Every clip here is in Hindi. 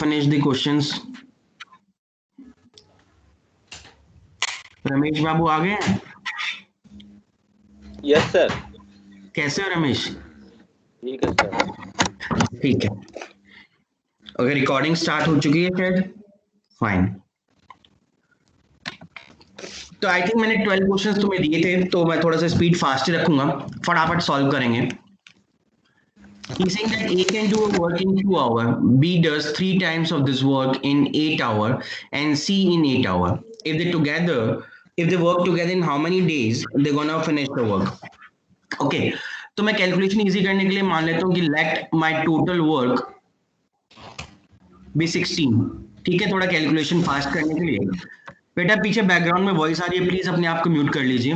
finish the questions. रमेश बाबू आ गए हैं? Yes sir. कैसे हो रमेश? ठीक है सर। ठीक है, अगर रिकॉर्डिंग स्टार्ट हो चुकी है शायद, फाइन। तो आई थिंक मैंने 12 क्वेश्चंस तुम्हें दिए थे, तो मैं थोड़ा सा स्पीड फास्ट रखूंगा, फटाफट सॉल्व करेंगे। He's saying that A can do a work in 2 hours, B does 3 times of this work in 8 hours, and C in 8 hours. If they work together in how many days, they're gonna finish the work. Okay, तो मैं कैलकुलेशन इजी करने के लिए मान लेता हूँ कि let my total work be 16। ठीक है, थोड़ा कैलकुलेशन फास्ट करने के लिए। बेटा पीछे बैकग्राउंड में वॉइस आ रही है, प्लीज अपने आप को म्यूट कर लीजिए।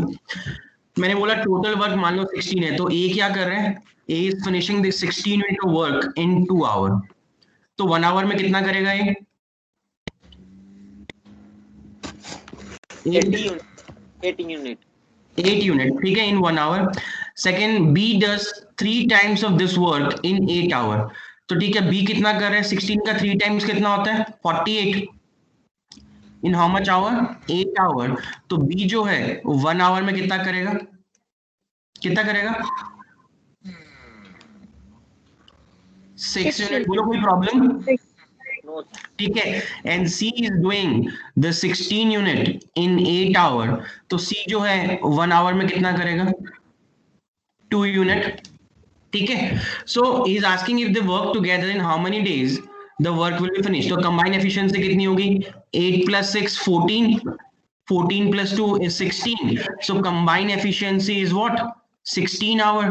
मैंने बोला टोटल वर्क मान लो 16 है, तो ए क्या कर रहे हैं? A is finishing this 16 unit of work in 2 hour. तो 1 आवर में कितना करेगा ये? 8 यूनिट। 8 यूनिट, ठीक है, in 1 hour. Second, B does 3 times of this work in 8 hour. तो ठीक है, बी कितना कर रहा है? 16 का 3 टाइम्स कितना होता है? 48। In how much hour? 8 hour. तो बी जो है 1 आवर में कितना करेगा? कितना करेगा? 6 यूनिट। बोलो कोई प्रॉब्लम? ठीक है, and C is doing the 16 unit in 8 hour. तो सी जो है 1 आवर में कितना करेगा? 2 यूनिट। ठीक है, so he is asking if they work together in how many days the work will be finish. तो कंबाइंड एफिशिएंसी कितनी होगी? 8 + 6 14, 14 + 2 is 16. So combined efficiency is what? 16 hour,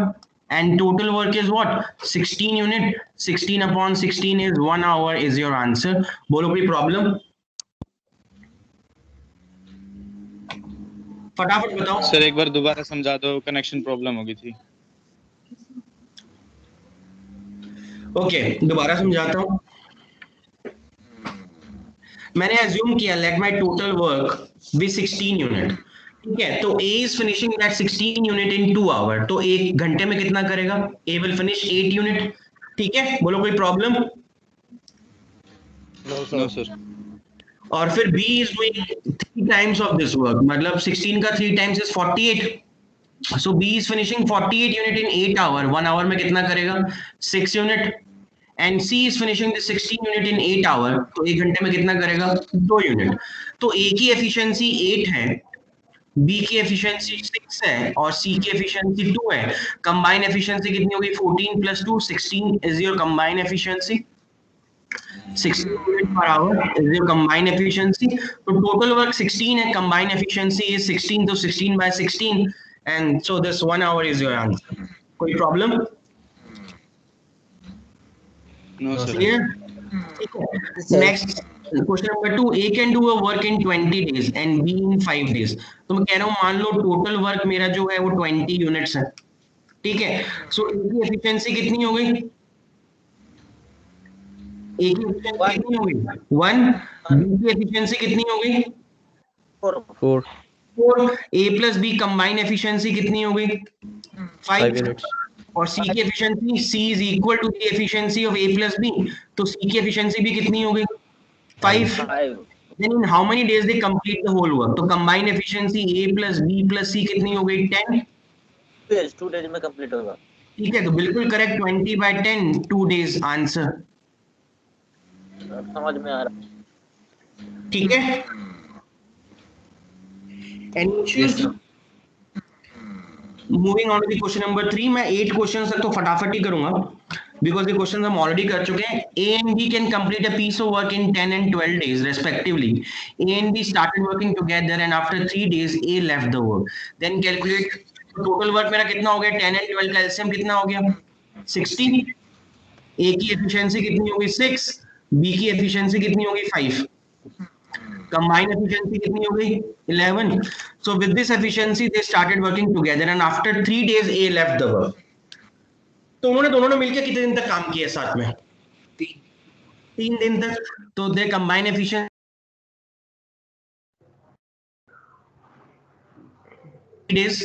and total work is what? 16 unit. 16 upon 16 is 1 hour is your answer. बोलो कोई प्रॉब्लम? फटाफट बताओ सर। एक बार दोबारा समझा दो, कनेक्शन प्रॉब्लम हो गई थी। ओके, दोबारा समझाता हूँ। मैंने अज्यूम किया let my total work be 16 unit. ठीक है, तो A is finishing that 16 unit in 2 hour. तो एक घंटे में कितना करेगा? A will finish 8 unit. ठीक है, बोलो कोई प्रॉब्लम? No sir. और फिर B is doing 3 times of this work, मतलब 16 का 3 times is 48। So B is finishing 48 unit in 8 hour. 1 hour में कितना करेगा? 6 unit. And C is finishing the 16 unit in 8 hour. तो एक घंटे में कितना करेगा? 2 यूनिट। तो ए की एफिशिएंसी 8 है, बी की एफिशिएंसी 6 है, और सी की एफिशिएंसी 2 है। कंबाइंड एफिशिएंसी कितनी होगी? 14 + 2 16 is your combined efficiency. 16 unit पर hour is your combined efficiency. तो टोटल वर्क 16 है, कंबाइंड एफिशिएंसी इज 16, तो 16/16, and so this 1 hour is your answer. कोई problem? No sir. Clear? Next question number 2, A can do a work in 20 days and B in 5 days. तो मैं कह रहा हूं मान लो टोटल वर्क मेरा जो है वो 20 यूनिट्स है। ठीक है, सो ए की एफिशिएंसी कितनी हो गई? ए की एफिशिएंसी कितनी हो गई? 1। बी की एफिशिएंसी कितनी हो गई? 4 4। A plus B combined efficiency कितनी हो गई? 5 यूनिट्स। और सी की efficiency, C is equal to the efficiency of A plus B. तो सी की एफिशिएंसी भी कितनी हो गई? 5। Then in how many days they complete the whole work? तो combined efficiency A plus B plus C कितनी हो गई? 10। 2 डेज में कंप्लीट होगा। ठीक है, तो बिल्कुल करेक्ट, 20/10, 2 days आंसर। समझ में आ रहा। ठीक है, any issues? Moving on to the question number 3, मैं 8 क्वेश्चंस तक तो फटाफट ही करूंगा because the questions हम already कर चुके हैं। A and B can complete a piece of work in 10 and 12 days respectively. A and B started working together and after 3 days A left the work. Then calculate total work मेरा कितना हो गया? 10 and 12 का LCM कितना हो गया? 60। A की एफिशिएंसी कितनी होगी? 6। B की एफिशिएंसी कितनी होगी? 5। combined efficiency कितनी हो गई? 11. So with this efficiency they started working together and after 3 days A left the work. तो उन्होंने दोनों ने मिलकर कितने दिन तक काम किया साथ में? 3 दिन तक। तो दे कंबाइन एफिशिएंसी डेज।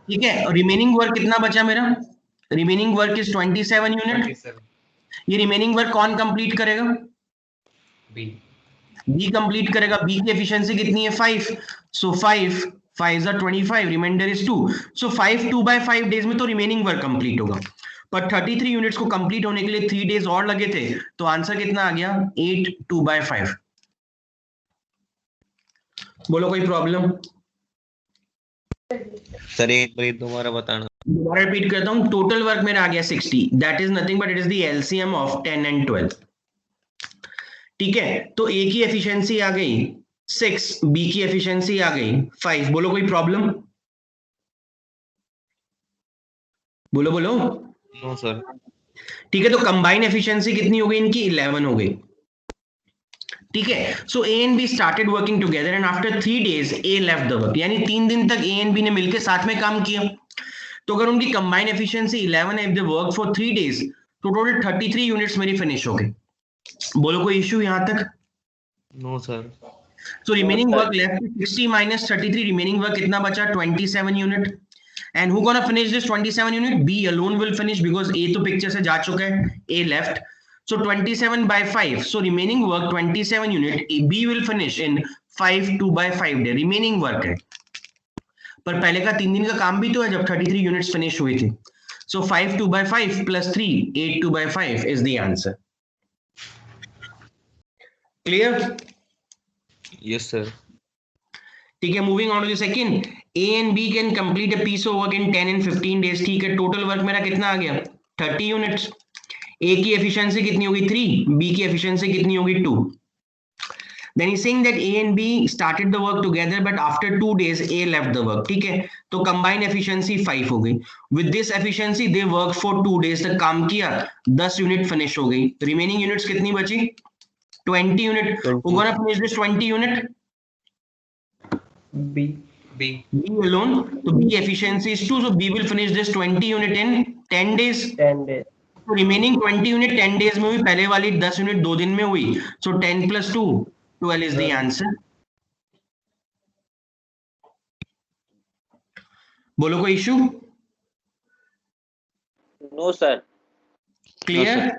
ठीक है, और रिमेनिंग वर्क कितना बचा मेरा? Remaining work is 27 unit. ये रिमेनिंग वर्क कौन कंप्लीट करेगा? बी कंप्लीट करेगा। बी की एफिशिएंसी कितनी है? 5। So 5 5 are 25, reminder is 2। So 5 2/5 days में तो रिमेनिंग वर्क कंप्लीट होगा, पर 33 यूनिट्स को कंप्लीट होने के लिए 3 डेज और लगे थे, तो आंसर कितना आ गया? 8 2/5। बोलो कोई प्रॉब्लम? सर एक बार दोबारा बताना। दोबारा रिपीट करता हूं, टोटल वर्क मेरा आ गया 60, that is nothing but it is the LCM of 10 and 12। ठीक है, तो ए की एफिशिएंसी आ गई 6, बी की एफिशिएंसी आ गई 5। बोलो कोई प्रॉब्लम? बोलो बोलो। No sir. ठीक है, तो कंबाइन एफिशिएंसी कितनी हो गई इनकी? 11 हो गई। ठीक है, so A and B started working together and after 3 days A left the work, यानी 3 दिन तक ए एंड बी ने मिलकर साथ में काम किया। तो अगर उनकी कंबाइन एफिशिएंसी 11 है, if they work for 3 days, तो टोटल 33 यूनिट्स मेरी फिनिश हो गई। बोलो कोई इशू यहां तक? No sir. So remaining work left is 60 minus 33. Remaining work कितना बचा? 27 unit. And who gonna finish this 27 unit? B alone will finish because A तो picture से जा चुका है. A left. So 27/5. So remaining work 27 unit. B will finish in 5 2/5 day. Remaining work है. पर पहले का 3 दिन का काम भी तो है जब 33 यूनिट्स फिनिश हुई थी. So 5 2/5 plus 3 8 2/5 is the answer. Clear? Yes sir. ठीक है, moving on to the second, A and B can complete a piece of work in 10 and 15 days. ठीक है, टोटल वर्क मेरा कितना आ गया? 30 यूनिट्स। ए की एफिशिएंसी कितनी होगी? 3, बी की एफिशिएंसी कितनी होगी? 2। Then he saying that A and B started the work together but after 2 days A left the work. ठीक है, तो कंबाइंड एफिशिएंसी 5 हो गई। With this efficiency they work for 2 days तक काम किया, 10 यूनिट फिनिश हो गई। रिमेनिंग यूनिट्स कितनी बची? 20 unit. Who gonna finish this 20 unit? B alone. So B efficiency is 2. So B will finish this 20 unit in 10 days. 10 days. So remaining 20 unit 10 days में हुई, पहले वाली 10 यूनिट 2 दिन में हुई. So 10 plus 2, 12 is the answer. बोलो कोई issue? No, sir. Clear? No,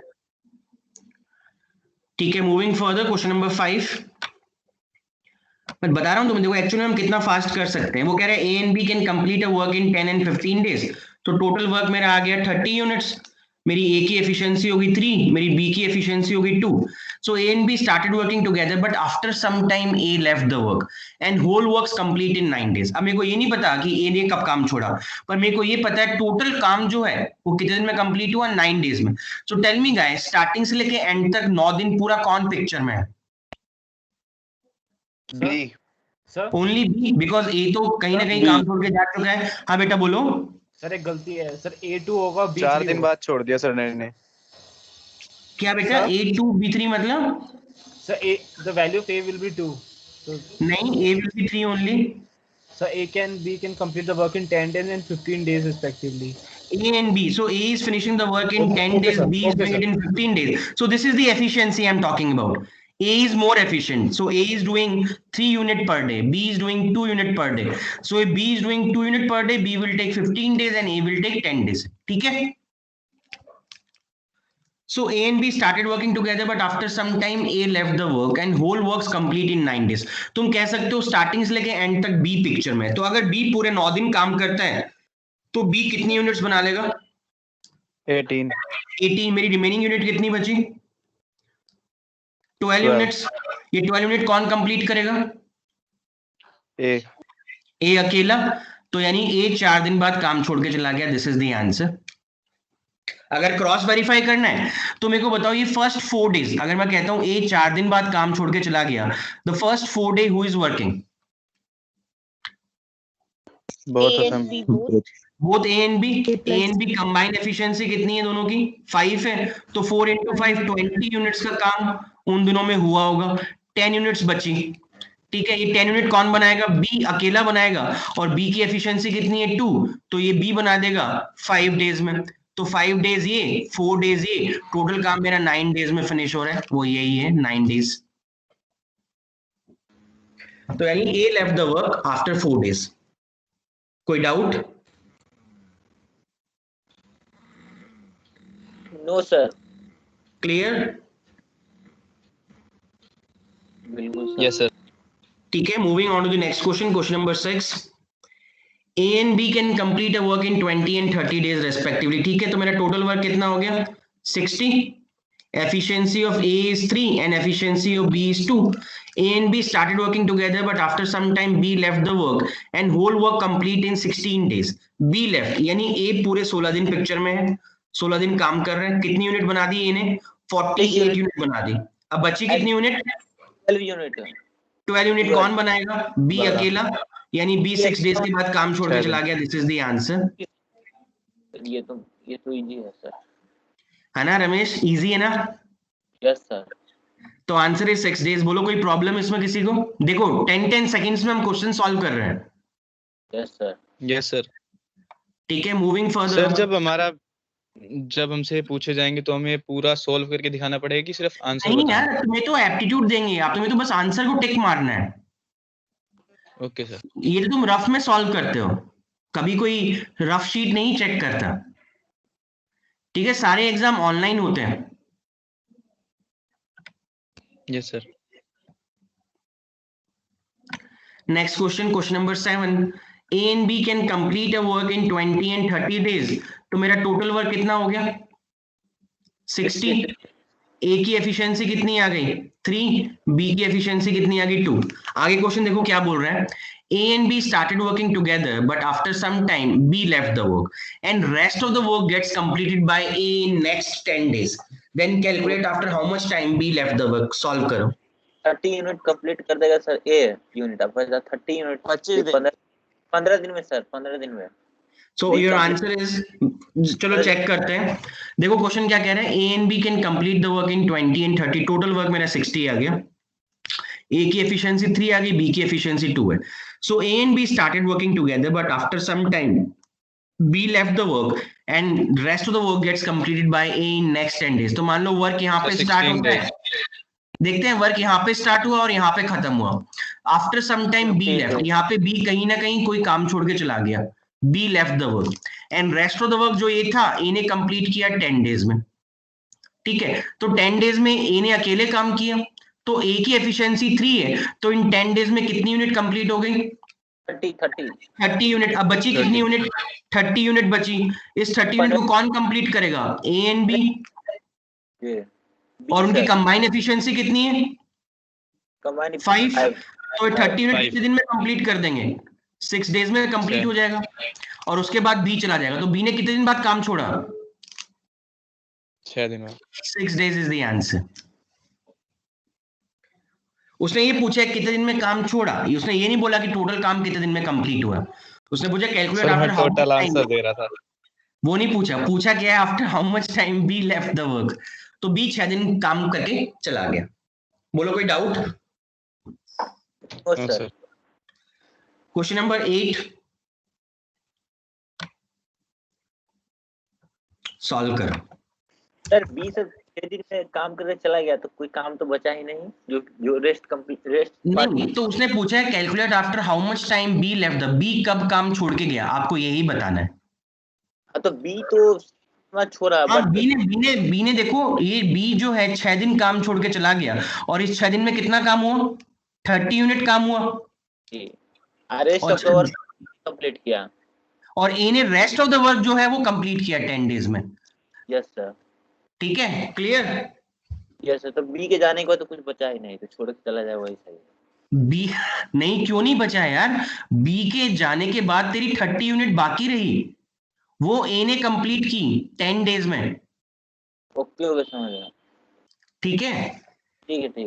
ठीक है, मूविंग फर्दर, क्वेश्चन नंबर 5। मैं बता रहा हूं तुम देखो एक्चुअली हम कितना फास्ट कर सकते हैं। वो कह रहे हैं A and B can complete a work in 10 and 15 days. तो टोटल वर्क मेरा आ गया 30 यूनिट्स। मेरी ए की एफिशिएंसी होगी 3, मेरी बी की एफिशिएंसी होगी 2। So A and B started working together but after some time A left the work and whole works complete in 9 days. अब मेरे को ये नहीं पता कि ए ने कब काम छोड़ा, पर मेरे को ये पता है टोटल काम जो है वो कितने दिन में कंप्लीट हुआ? 9 डेज में। So tell me guys, starting से लेके एंड तक 9 दिन पूरा कौन पिक्चर में है? B. Sir only B, because A तो कहीं ना कहीं काम छोड़ के जा चुका है। हाँ बेटा बोलो। सर एक गलती है सर, A2 होगा B3 4 दिन होगा। बाद छोड़ दिया सर ने। क्या बेटा? सर? A2 B3 मतलब? Sir A, the value of A will be 2. So नहीं, A will be 3 only. sir A can B can complete the work in 10 days and 15 days respectively. A and B. So A is finishing the work in 10 Okay, days, sir. B is Okay, doing it sir. in 15 days. So this is the efficiency I'm talking about. A is more efficient. So A is doing 3 unit per day. B is doing 2 unit per day. So if B is doing 2 unit per day, B will take 15 days and A will take 10 days. ठीक है? So A and B started working together, but after some time A left the work and whole works complete in 9 days. तुम कह सकते हो स्टार्टिंग से लेके एंड तक B पिक्चर में है। तो अगर B पूरे 9 दिन काम करता है तो B कितनी यूनिट्स बना लेगा? 18। मेरी रिमेनिंग यूनिट कितनी बची? 12 यूनिट्स। ये 12 यूनिट कौन कंप्लीट करेगा? ए अकेला। तो यानी ए 4 दिन बाद काम छोड़ के चला गया। This is the answer. अगर क्रॉस वेरीफाई करना है तो मेरे को बताओ, ये फर्स्ट 4 डेज अगर मैं कहता हूं ए 4 दिन बाद काम छोड़ के चला गया, the first 4 day who is working? Both of them. Both A and B. A and B combined efficiency कितनी है दोनों की? 5 है। तो 4 × 5 20 यूनिट्स का काम उन दिनों में हुआ होगा। 10 यूनिट्स बची। ठीक है, ये 10 यूनिट कौन बनाएगा? बी अकेला बनाएगा। और बी की एफिशिएंसी कितनी है? 2। तो ये बी बना देगा 5 डेज में। तो 5 डेज ये, 4 डेज ये, टोटल काम मेरा 9 डेज में फिनिश हो रहा है। वो यही है 9 डेज। तो यानी ए left the work after 4 days. कोई डाउट? No, sir. क्लियर? बिल्कुल सर। Yes, sir. ठीक है, moving on to the next question, question number 6. A and B can complete a work in 20 and 30 days respectively. ठीक है, तो मेरा टोटल वर्क कितना हो गया? 60. Efficiency of A is 3 and efficiency of B is 2. A and B started working together, but after some time B left the work and whole work complete in 16 days. B left यानी A पूरे 16 दिन पिक्चर में है, 16 दिन काम कर रहे हैं. कितनी यूनिट बना दी A ने? 48 यूनिट बना दी. अब बची कितनी यूनिट? 12 यूनिट। 12 यूनिट कौन बनाएगा? B अकेला, यानी B 6 डेज के बाद काम छोड़ के चला गया. This is the answer. ये तो इजी है सर। है ना रमेश? इजी है ना? Yes sir. तो आंसर इज 6 डेज. बोलो कोई प्रॉब्लम इसमें किसी को? देखो 10 सेकंड्स में हम क्वेश्चन सॉल्व कर रहे हैं. Yes sir. Yes, sir. ठीक है, मूविंग सर फर्दर. जब हमसे पूछे जाएंगे तो हमें पूरा सॉल्व करके दिखाना पड़ेगा कि सिर्फ आंसर नहीं बताना? यार, तुम्हें तो एप्टीट्यूड देंगे, आप तुम्हें तो बस आंसर को टिक मारना है. Okay sir. ये तो तुम रफ में सॉल्व करते हो, कभी कोई रफ शीट नहीं चेक करता. ठीक है, सारे एग्जाम ऑनलाइन होते हैं. Yes sir. Next question, question number 7. A and B can complete a work in 20 and 30 days. तो मेरा टोटल वर्क कितना हो गया? 60. A की एफिशिएंसी कितनी आ गई? 3. B की एफिशिएंसी कितनी आ गई? 2. आगे क्वेश्चन देखो क्या बोल रहा है. A and B started working together, but after some time B left the work and rest of the work gets completed by A in next 10 days. Then calculate after how much time B left the work. Solve करो. 30 यूनिट कंप्लीट कर देगा सर ए यूनिट। अब 30 यूनिट 15 दिन में सर, 15 दिन में। So your answer is, चलो चेक करते हैं. देखो क्वेश्चन क्या कह रहा है. A and B can complete the work in 20 and 30. Total work मेरा 60 आ गया. A की एफिशिएंसी 3 आ गई, B की एफिशिएंसी 2 है. So A and B started working together, but after some time B left the work and rest of the work gets completed by A in next 10 days. तो मान लो वर्क यहाँ पे स्टार्ट होता है. देखते हैं, वर्क यहाँ पे स्टार्ट हुआ और यहाँ पे खत्म हुआ. After some time B left, यहाँ पे बी कहीं ना कहीं कोई काम छोड़ के चला गया. B left the work and rest of the work जो ए था ए ने कंप्लीट किया 10 डेज में. ठीक है, तो 10 डेज में ए ने अकेले काम किया, तो ए की एफिशिएंसी 3 है, तो इन 10 डेज में कितनी यूनिट कंप्लीट हो गई? 30 यूनिट. अब बची कितनी यूनिट? 30 यूनिट बची. इस 30 यूनिट को कौन कंप्लीट करेगा? A and B. और उनकी कंबाइन एफिशिएंसी कितनी है? 5. तो 30 यूनिट कितने दिन में कंप्लीट कर देंगे? 6 डेज में कंप्लीट हो जाएगा. और उसके बाद बी चला जाएगा. तो बी ने कितने दिन बाद काम छोड़ा? 6 दिन में. 6 डेज इज द आंसर. उसने ये पूछा है कितने दिन में काम छोड़ा, उसने ये नहीं बोला कि टोटल काम कितने दिन में कंप्लीट हुआ. उसने पूछा calculate after how total answer दे रहा था. वो नहीं पूछा. पूछा क्या है? After how much time B left the work. तो बी 6 दिन काम करके चला गया. बोलो कोई doubt? Sir. Question number 8 solve करो. सर 20 दिन में काम करके चला गया तो कोई काम तो बचा ही नहीं, जो रेस्ट नहीं. तो उसने पूछा है calculate after how much time B left the. B कब काम छोड़ के गया, आपको यही बताना है. तो बी तो छोड़ा. हाँ, बी ने देखो, ये बी जो है 6 दिन काम छोड़ के चला गया और इस 6 दिन में कितना काम हुआ? 30 यूनिट काम हुआ. Rest of the work complete किया. और ए ने रेस्ट ऑफ द वर्क जो है वो कंप्लीट किया 10 डेज में. Yes sir. ठीक है, क्लियर? Yes sir. तो बी के जाने के बाद तो कुछ बचा ही नहीं, तो छोड़ के चला जाए वही सही. बी नहीं, क्यों नहीं बचा है यार? बी के जाने के बाद तेरी 30 यूनिट बाकी रही, वो ए ने कंप्लीट की 10 डेज में. ओके समझ गया. ठीक है. ठीक है.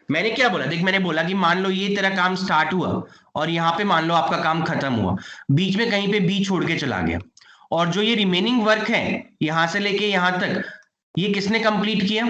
मैंने क्या बोला? देख, मैंने बोला कि मान लो ये तेरा काम स्टार्ट हुआ और यहाँ पे मान लो आपका काम खत्म हुआ, बीच में कहीं पे बी छोड़ के चला गया, और जो ये रिमेनिंग वर्क है यहां से लेके यहां तक, ये किसने कंप्लीट किया?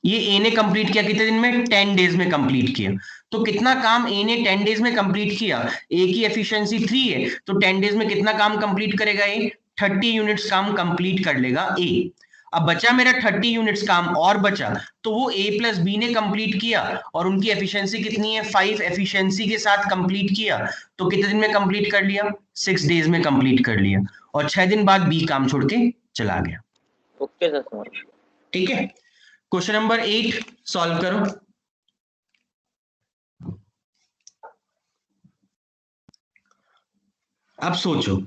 ये ए ने कंप्लीट किया. कितने दिन में? 10 डेज में कंप्लीट किया. तो कितना काम ए ने 10 डेज में कंप्लीट किया? ए की एफिशिएंसी 3 है, तो 10 डेज में कितना काम कंप्लीट करेगा ए? 30 यूनिट्स काम कंप्लीट कर लेगा ए. अब बचा मेरा 30 यूनिट्स काम और बचा, तो वो ए प्लस बी ने कंप्लीट किया और उनकी एफिशिएंसी कितनी है? 5 एफिशिएंसी के साथ कंप्लीट किया. तो कितने दिन में कंप्लीट कर लिया? 6 डेज में कंप्लीट कर लिया. और 6 दिन बाद बी काम छोड़ के चला गया. ओके सर समझ. ठीक है, क्वेश्चन नंबर 8 सॉल्व करो। अब सोचो,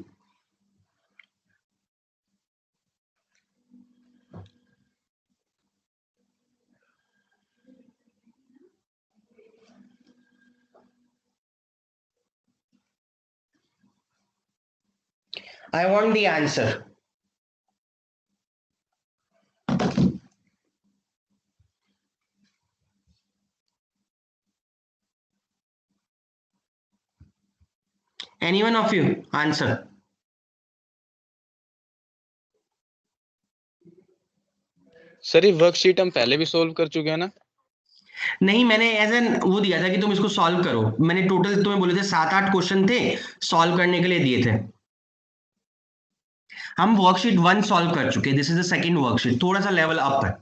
I want the answer. Any one of you answer. Sir ये वर्कशीट हम पहले भी सोल्व कर चुके हैं ना? नहीं, मैंने एज एन वो दिया था कि तुम इसको सॉल्व करो। मैंने टोटल तुम्हें बोले थे 7-8 क्वेश्चन थे सॉल्व करने के लिए दिए थे। हम वर्कशीट 1 सॉल्व कर चुके, this is the second worksheet, थोड़ा सा लेवल अप है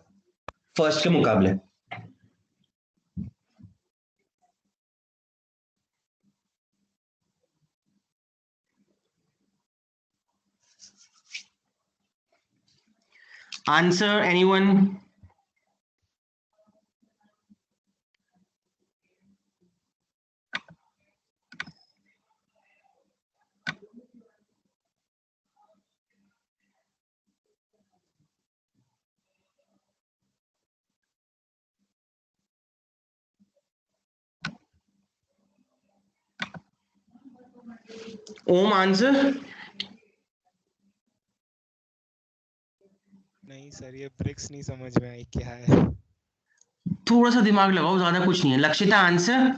फर्स्ट के मुकाबले। Answer anyone? ओम आंसर? नहीं सर, ये ब्रिक्स नहीं समझ में आई क्या है। थोड़ा सा दिमाग लगाओ, ज्यादा कुछ नहीं है। लक्षिता आंसर?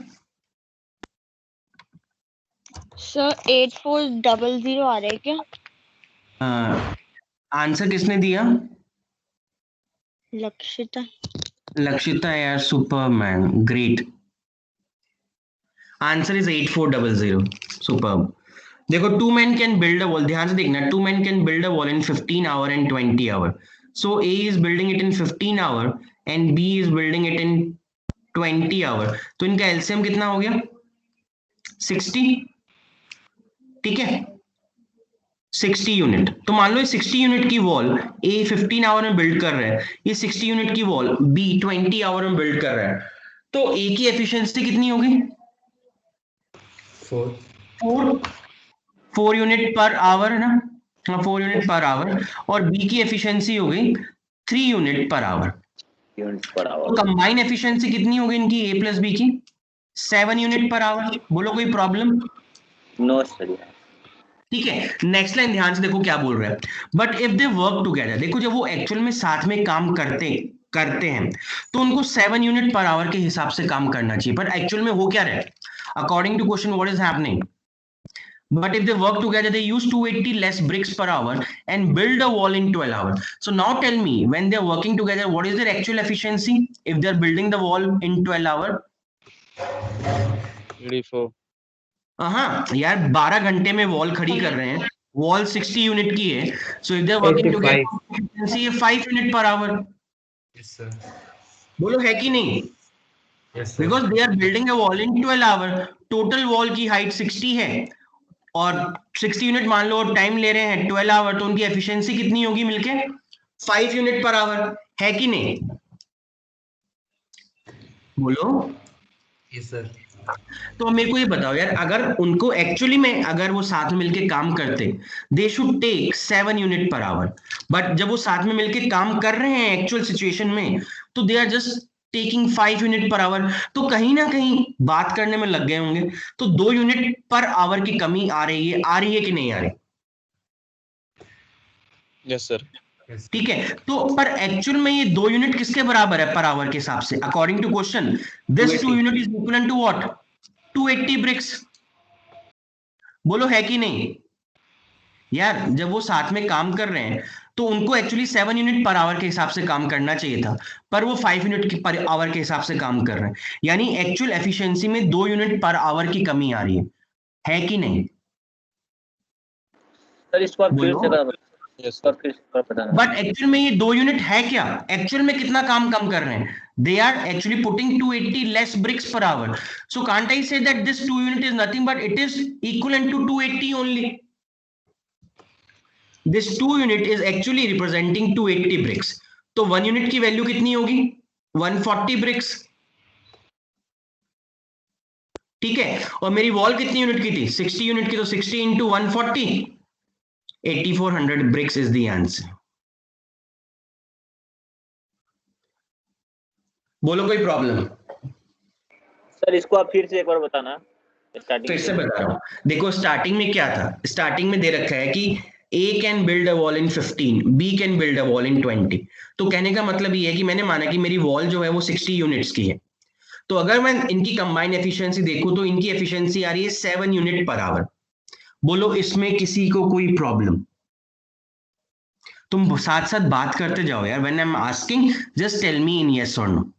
सर 8400 आ रहा है क्या? आंसर किसने दिया? लक्षिता। लक्षिता यार, Superman, great. Answer is 8400, superb. देखो, 2 men can build a wall, ध्यान से देखना, 2 men can build a wall in 15 hour and 20 hour. So A is building it in 15 hour and B is building it in 20 hour. तो इनका LCM कितना हो गया? 60, ठीक है, 60 यूनिट। तो मान लो ये 60 यूनिट की वॉल A 15 आवर में बिल्ड कर रहा है, ये 60 यूनिट की वॉल B 20 आवर में बिल्ड कर रहा है, तो A की एफिशिएंसी कितनी होगी? 4 यूनिट पर आवर है ना, हाँ 4 यूनिट पर आवर, और बी की एफिशिएंसी हो गई 3 यूनिट पर आवर। तो कंबाइन एफिशिएंसी कितनी होगी इनकी ए प्लस बी की? 7 यूनिट पर आवर। बोलो कोई प्रॉब्लम? No sir. ठीक है, नेक्स्ट लाइन ध्यान से देखो क्या बोल रहा है। But if they work together, देखो जब वो एक्चुअल में साथ में काम करते हैं तो उनको 7 यूनिट पर आवर के हिसाब से काम करना चाहिए, पर एक्चुअल में हो क्या रहा है? According to question what is happening? But if they work together, they use 280 less bricks per hour and build a wall in 12 hours. So now tell me, when they're working together, what is their actual efficiency if they're building the wall in 12 hours? 84. हाँ यार, 12 घंटे में वॉल खड़ी कर रहे हैं, वॉल 60 यूनिट की है, so if they're working together, efficiency है 5 unit per hour. Yes, sir. बोलो है कि नहीं? Yes, sir. Because they are building a wall in 12 hours. Total wall की हाइट 60 है और 60 यूनिट मान लो टाइम ले रहे हैं 12 आवर, तो उनकी एफिशिएंसी कितनी होगी मिलके? 5 यूनिट पर आवर, है कि नहीं? बोलो। Yes, sir. तो मेरे को ये बताओ यार, अगर उनको एक्चुअली में अगर वो साथ में मिलके काम करते, दे शुड टेक 7 यूनिट पर आवर, बट जब वो साथ में मिलके काम कर रहे हैं एक्चुअल सिचुएशन में, तो they are just taking 5 unit पर आवर। तो कहीं ना कहीं बात करने में लग गए होंगे, तो 2 यूनिट पर आवर की कमी आ रही है कि नहीं आ रही? Yes sir. ठीक है, तो पर एक्चुअल में ये 2 यूनिट किसके बराबर है पर आवर के हिसाब से? According to question this 2 unit is equal to what? 280 bricks. बोलो है कि नहीं यार? जब वो साथ में काम कर रहे हैं तो उनको एक्चुअली 7 यूनिट पर आवर के हिसाब से काम करना चाहिए था, पर वो 5 यूनिट पर आवर के हिसाब से काम कर रहे हैं, यानी एक्चुअल एफिशिएंसी में 2 यूनिट पर आवर की कमी आ रही है कि नहीं? सर इसको आप फिर से बताना। बट एक्चुअल में ये 2 यूनिट है क्या? एक्चुअल में कितना काम कम कर रहे हैं? They are actually putting 280 less bricks per hour. So can't I say that this 2 unit is nothing but it is equivalent to 280 only? This 2 unit is actually representing 280 bricks. तो 1 यूनिट की वैल्यू कितनी होगी? 140 ब्रिक्स, ठीक है। और मेरी वॉल कितनी यूनिट की थी? 60 यूनिट की, तो 60 into 140, 8400 bricks is the answer. बोलो कोई प्रॉब्लम? सर इसको आप फिर से एक बार बताना स्टार्टिंग फिर से बता रहा हूं, देखो स्टार्टिंग में क्या था, स्टार्टिंग में दे रखा है कि A can build a wall in 15, B can build a wall in 20। तो कहने का मतलब ये है कि मैंने माना कि मेरी वॉल जो है वो 60 यूनिट्स की है, तो अगर मैं इनकी कंबाइंड एफिशिएंसी देखूं तो इनकी एफिशिएंसी आ रही है 7 यूनिट पर आवर। बोलो इसमें किसी को कोई प्रॉब्लम? तुम साथ साथ बात करते जाओ यार, when I am asking just tell me in yes और नो।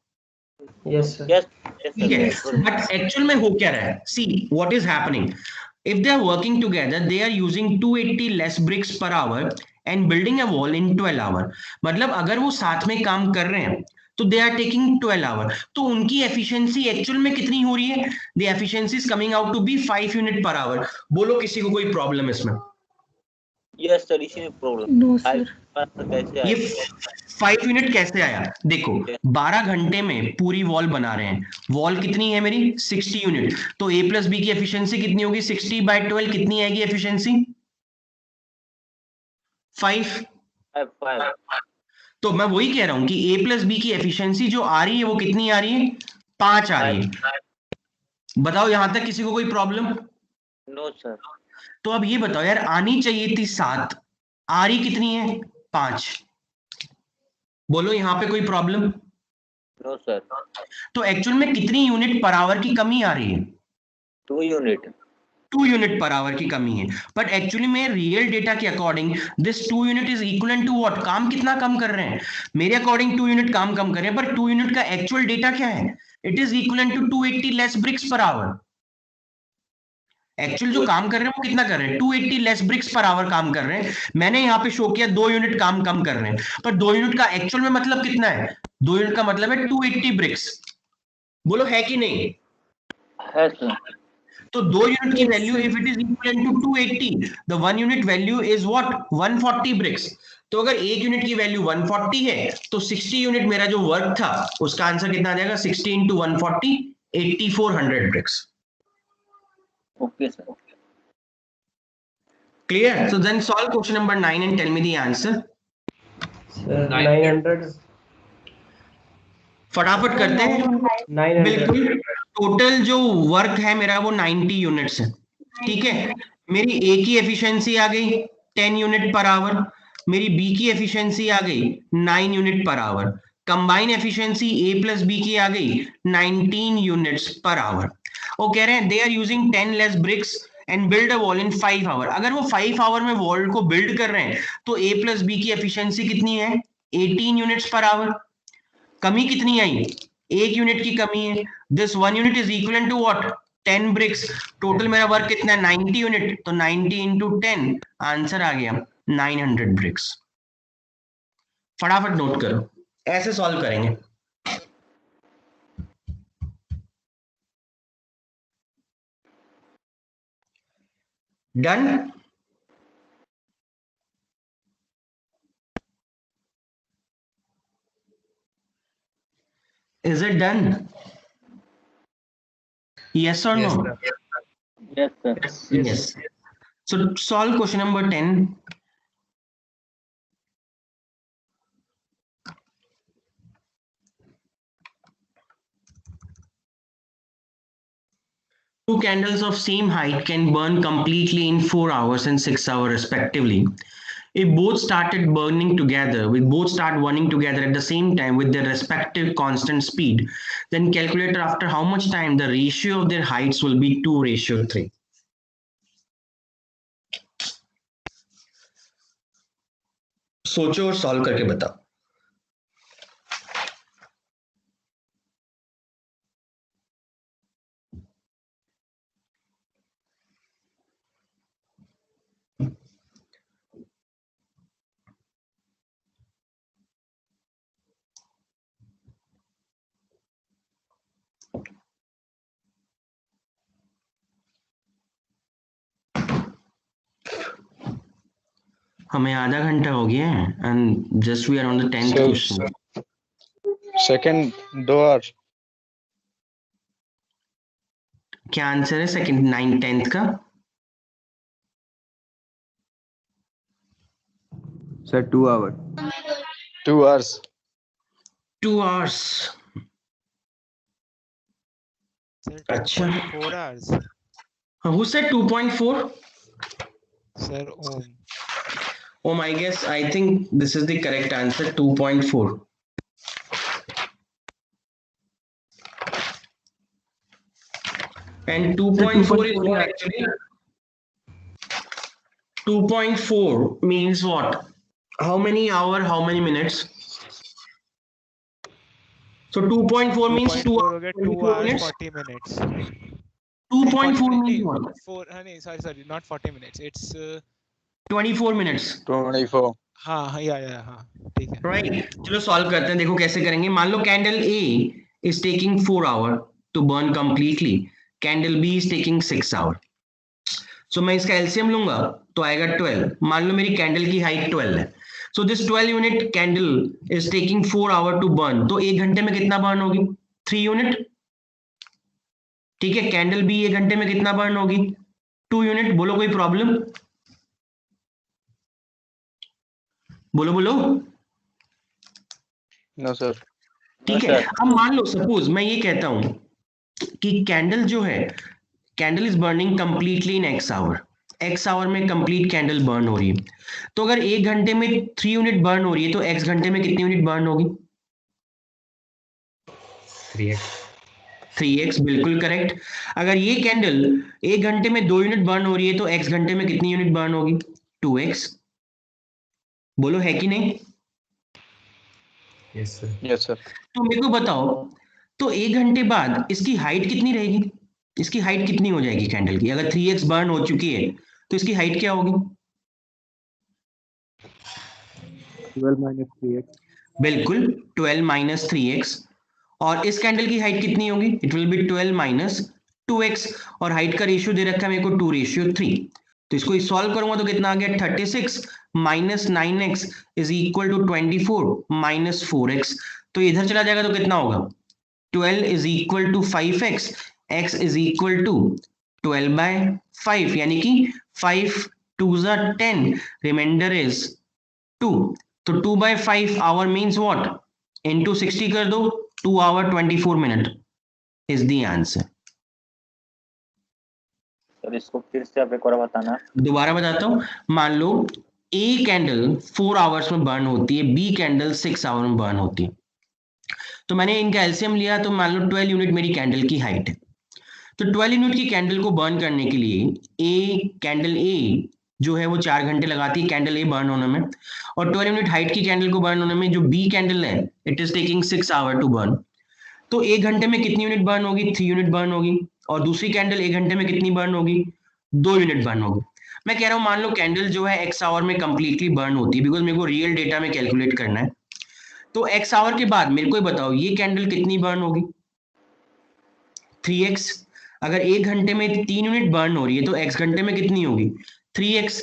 यस यस ठीक है, बट एक्चुअल में हो क्या रहा है? See what is happening, if they are working together they are using 280 less bricks per hour and building a wall in 12 hour। मतलब अगर वो साथ में काम कर रहे हैं तो दे आर टेकिंग 12 आवर, तो उनकी एफिशिएंसी एक्चुअल में कितनी हो रही है? The efficiency is coming out to be 5 unit पर आवर। बोलो किसी को कोई प्रॉब्लम इसमें? यस सर, इसी में प्रॉब्लम। No sir. कैसे ये आया? 5 यूनिट कैसे आया? देखो 12 घंटे में पूरी वॉल बना रहे हैं, वॉल कितनी है मेरी? 60 यूनिट, तो A प्लस बी की एफिशिएंसी कितनी होगी? 60/12 कितनी आएगी एफिशिएंसी? 5। 5 तो मैं वही कह रहा हूं कि A प्लस बी की एफिशिएंसी जो आ रही है वो कितनी आ रही है? 5 आ रही है। बताओ यहां तक किसी को कोई प्रॉब्लम? No sir. तो अब ये बताओ यार, आनी चाहिए थी 7, आ रही कितनी है? 5। बोलो यहां पे कोई प्रॉब्लम? No sir. तो एक्चुअल में कितनी यूनिट पर आवर की कमी आ रही है? 2 यूनिट। 2 यूनिट पर आवर की कमी है, बट एक्चुअली में रियल डेटा के according this 2 unit is equal to what? काम कितना कम कर रहे हैं? मेरे अकॉर्डिंग 2 यूनिट काम कम कर रहे हैं, पर 2 यूनिट का एक्चुअल डेटा क्या है? It is equal to 280 less bricks per hour. Actual जो काम कर रहे हैं वो कितना कर रहे हैं? 280 लेस ब्रिक्स पर आवर काम कर रहे हैं। मैंने यहाँ पे शो किया 2 यूनिट काम कम कर रहे हैं, पर 2 यूनिट का एक्चुअल में मतलब कितना है? 2 यूनिट का मतलब है 280 ब्रिक्स। बोलो है कि नहीं? है सर। तो 2 यूनिट की value if it is equal to 280, the 1 unit value is what? 140 bricks. तो अगर 1 यूनिट की वैल्यू 140 है तो 60 यूनिट मेरा जो वर्क था उसका आंसर कितना आ जाएगा? 60 into 140, 8400 bricks. Okay sir. Clear? So then solve question number 9 and tell me the answer. Sir, 900. फटाफट करते हैं। 900. बिल्कुल, टोटल जो वर्क है मेरा वो 90 यूनिट्स है, ठीक है। मेरी A की एफिशिएंसी आ गई 10 यूनिट पर आवर, मेरी B की एफिशिएंसी आ गई 9 unit per hour, combine efficiency A plus B की आ गई 19 यूनिट्स पर आवर। वो कह रहे हैं they are using 10 less bricks and build a wall in 5 hour. अगर वो 5 आवर में वॉल को बिल्ड कर रहे हैं तो A प्लस B की एफिशिएंसी कितनी है? 18 यूनिट्स पर आवर। कमी कितनी आई? 1 यूनिट की कमी है। This 1 unit is equal to what? 10 bricks. Total मेरा वर्क कितना है? 90 यूनिट, तो 90 इंटू 10, आंसर आ गया 900 ब्रिक्स। फटाफट नोट करो, ऐसे सॉल्व करेंगे। Done? Is it done? Yes or Yes, no? sir. Yes sir. Yes. So solve question number 10. Two candles of same height can burn completely in 4 hours and 6 hours respectively. If both started burning together, with both start burning together at the same time with their respective constant speed, then calculate after how much time the ratio of their heights will be 2:3. सोचो और सॉल्व करके बताओ। हमें आधा घंटा हो गया है and just we are on the 10th So, question. Second 2 hour. क्या आंसर है सेकंड 9 10th का? Sir, 2 hours. 2 hours. 2 hours। Sir, अच्छा। 2.4 hours. Who said 2.4? Sir, Om. I guess I think this is the correct answer, 2.4. And 2.4 is what actually? 2.4 means what? How many hour, how many minutes? So 2.4 means 2 2.4 हो hours, गया 2 24 hours minutes. 40 minutes. 2.4 नहीं, means what? 4 हाँ नहीं sorry not 40 minutes. It's 24 minutes. 24। हाँ या हाँ ठीक है. राइट चलो सॉल्व करते हैं। देखो कैसे करेंगे। मान लो candle A is taking 4 hour to burn completely, candle B is taking 6 hour. So मैं इसका एलसीएम लूंगा तो आएगा 12। मान लो मेरी कैंडल की हाइट 12 है, so this 12 unit candle is taking 4 hour to burn, तो 1 घंटे में कितना बर्न होगी? 3 यूनिट। ठीक है, कैंडल बी 1 घंटे में कितना बर्न होगी? 2 यूनिट। बोलो कोई प्रॉब्लम? बोलो बोलो। No sir. ठीक है, अब मान लो सपोज मैं ये कहता हूं कि कैंडल जो है, candle is burning completely in X hour, X hour में कंप्लीट कैंडल बर्न हो रही है। तो अगर 1 घंटे में 3 यूनिट बर्न हो रही है तो एक्स घंटे में कितनी यूनिट बर्न होगी? 3x। 3x, बिल्कुल करेक्ट। अगर ये कैंडल 1 घंटे में 2 यूनिट बर्न हो रही है तो एक्स घंटे में कितनी यूनिट बर्न होगी? 2x। बोलो है कि नहीं? Yes sir. Yes sir. तो मेरे को बताओ, तो 1 घंटे बाद इसकी हाइट कितनी रहेगी? इसकी हाइट कितनी हो जाएगी कैंडल की? अगर 3x बर्न हो चुकी है तो इसकी हाइट क्या होगी? 12 minus 3x. बिल्कुल 12 माइनस 3x। और इस कैंडल की हाइट कितनी होगी? It will be 12 minus 2x। और हाइट का रेशियो दे रखा है मेरे को 2:3। तो इसको सॉल्व करूंगा तो कितना आ गया? 36 minus 9x is equal to 24 minus 4x। तो इधर चला जाएगा तो कितना होगा? 12 is equal to 5x, x is equal to 12/5, यानी कि 5 2s are 10, रिमाइंडर इज 2। तो 2/5 आवर मीन्स व्हाट? इनटू 60 कर दो, 2 hour 24 minute is the answer. Sir इसको फिर से आप एक बार बताना। दोबारा बताता हूं। मान लो ए कैंडल 4 आवर्स में बर्न होती है, बी कैंडल 6 आवर में बर्न होती है। तो मैंने इनका एलसीएम लिया तो मान लो 12 यूनिट मेरी कैंडल की हाइट है। तो 12 यूनिट की कैंडल को बर्न करने के लिए कैंडल ए जो है वो 4 घंटे लगाती है कैंडल ए बर्न होने में, और 12 यूनिट हाइट की कैंडल को बर्न होने में जो बी कैंडल है it is taking 6 hour to burn. तो 1 घंटे में कितनी यूनिट बर्न होगी? 3 यूनिट बर्न होगी। और दूसरी कैंडल 1 घंटे में कितनी बर्न होगी? 2 यूनिट बर्न होगी। मैं कह रहा हूं मान लो कैंडल जो है एक्स आवर में कंप्लीटली बर्न होती है, बिकॉज मेरे को रियल डेटा में कैलकुलेट करना है। तो एक्स आवर के बाद मेरे को बताओ ये कैंडल कितनी बर्न होगी? 3x। अगर 1 घंटे में 3 यूनिट बर्न हो रही है तो x घंटे में कितनी होगी? 3x।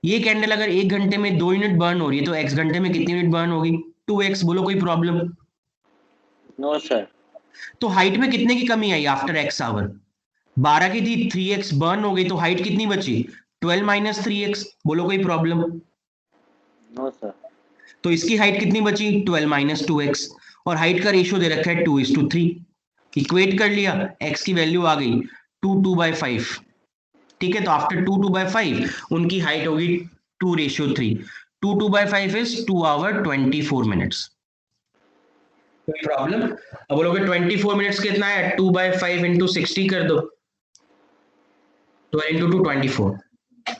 ये कैंडल अगर 1 घंटे में 2 यूनिट बर्न हो रही है तो x घंटे में कितनी यूनिट बर्न होगी? 2x। बोलो कोई प्रॉब्लम? No sir. तो हाइट में कितने की कमी आई आफ्टर x आवर? 12 की थी, 3x बर्न हो गई तो हाइट कितनी बची? 12 माइनस 3x। बोलो कोई प्रॉब्लम? No sir. तो इसकी हाइट कितनी बची? 12 माइनस 2x। और हाइट का रेशियो दे रखा है 2:3। इक्वेट कर लिया, x की वैल्यू आ गई 2/5। ठीक है, तो आफ्टर 2/5 उनकी हाइट होगी 2:3। 2/5 इज 2 आवर 24 मिनट्स। कोई प्रॉब्लम? अब बोलोगे 24 मिनट्स कितना है? 2/5 इंटू 60 कर दो, 12 इंटू 2 24,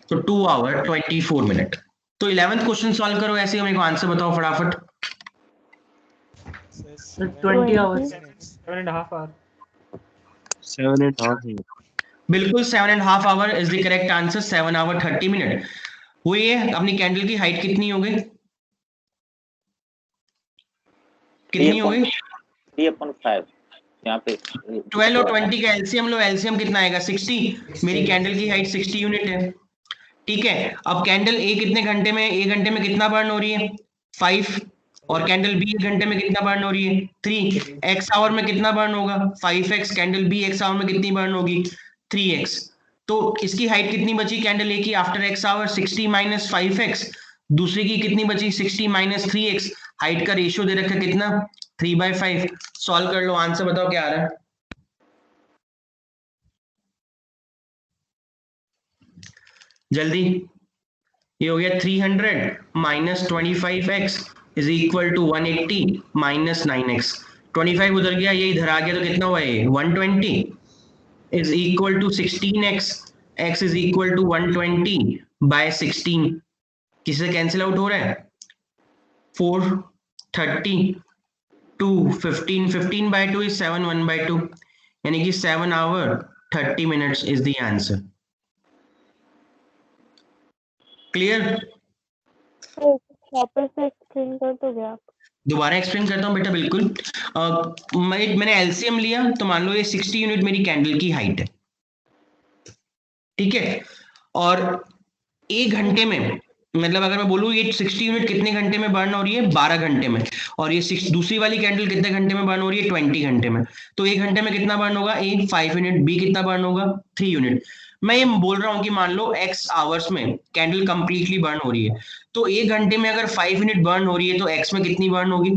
तो 2 आवर 24 मिनट। तो 11th क्वेश्चन सॉल्व करो ऐसे, मेरे को आंसर बताओ फटाफट। Sir, 20 hours. 7.5 hours. 7.5. बिल्कुल 7.5 hour is the correct answer. 7 hour 30 minute हुई है। अपनी कैंडल की हाइट कितनी हो गई? कितनी हो गई? 3/5 यहाँ पे 12 और 20 का एलसीएम लो, एलसीएम कितना आएगा? 60। मेरी कैंडल की हाइट 60 यूनिट है। ठीक है, अब कैंडल ए कितने घंटे में, एक घंटे में कितना बर्न हो रही है 5, और कैंडल बी एक घंटे में कितना बर्न हो रही है 3, एक्स आवर में कितना बर्न होगा 5x, candle B x hour में कितनी बर्न होगी 3x। तो इसकी हाइट कितनी बची कैंडल ए की after x our 60 minus 5x, दूसरी की कितनी बची 60 माइनस 3x, हाइट का रेशियो दे रखा है कितना 3/5। सॉल्व कर लो, आंसर बताओ क्या आ रहा है। जल्दी, ये हो गया 300 minus 25x is equal to 180 minus 9x। 25 उधर गया, ये इधर आ गया, तो कितना हुआ ये 120 is equal to 16x, x is equal to 120 by 16। किसी से कैंसिल आउट हो रहा है 4 30 2 15, 15 by 2 is 7, 1/2, यानी कि 7 hour 30 minutes is the answer। Clear? वापस से एक्सप्लेन कर दोगे आप? दोबारा एक्सप्लेन करता हूँ बेटा, बिल्कुल। मैंने एलसीएम लिया, तो मान लो ये 60 यूनिट मेरी कैंडल की हाइट है, ठीक है, और एक घंटे में, मतलब अगर मैं बोलूँ ये 60 यूनिट कितने घंटे में बर्न हो रही है 12 घंटे में, और ये दूसरी वाली कैंडल कितने घंटे में बर्न हो रही है 20 घंटे में, तो एक घंटे में कितना बर्न होगा ए 5 यूनिट, बी कितना बर्न होगा 3 यूनिट। मैं ये बोल रहा हूँ कि मान लो x आवर्स में कैंडल कंप्लीटली बर्न हो रही है, तो एक घंटे में अगर 5 यूनिट बर्न हो रही है तो x में कितनी बर्न होगी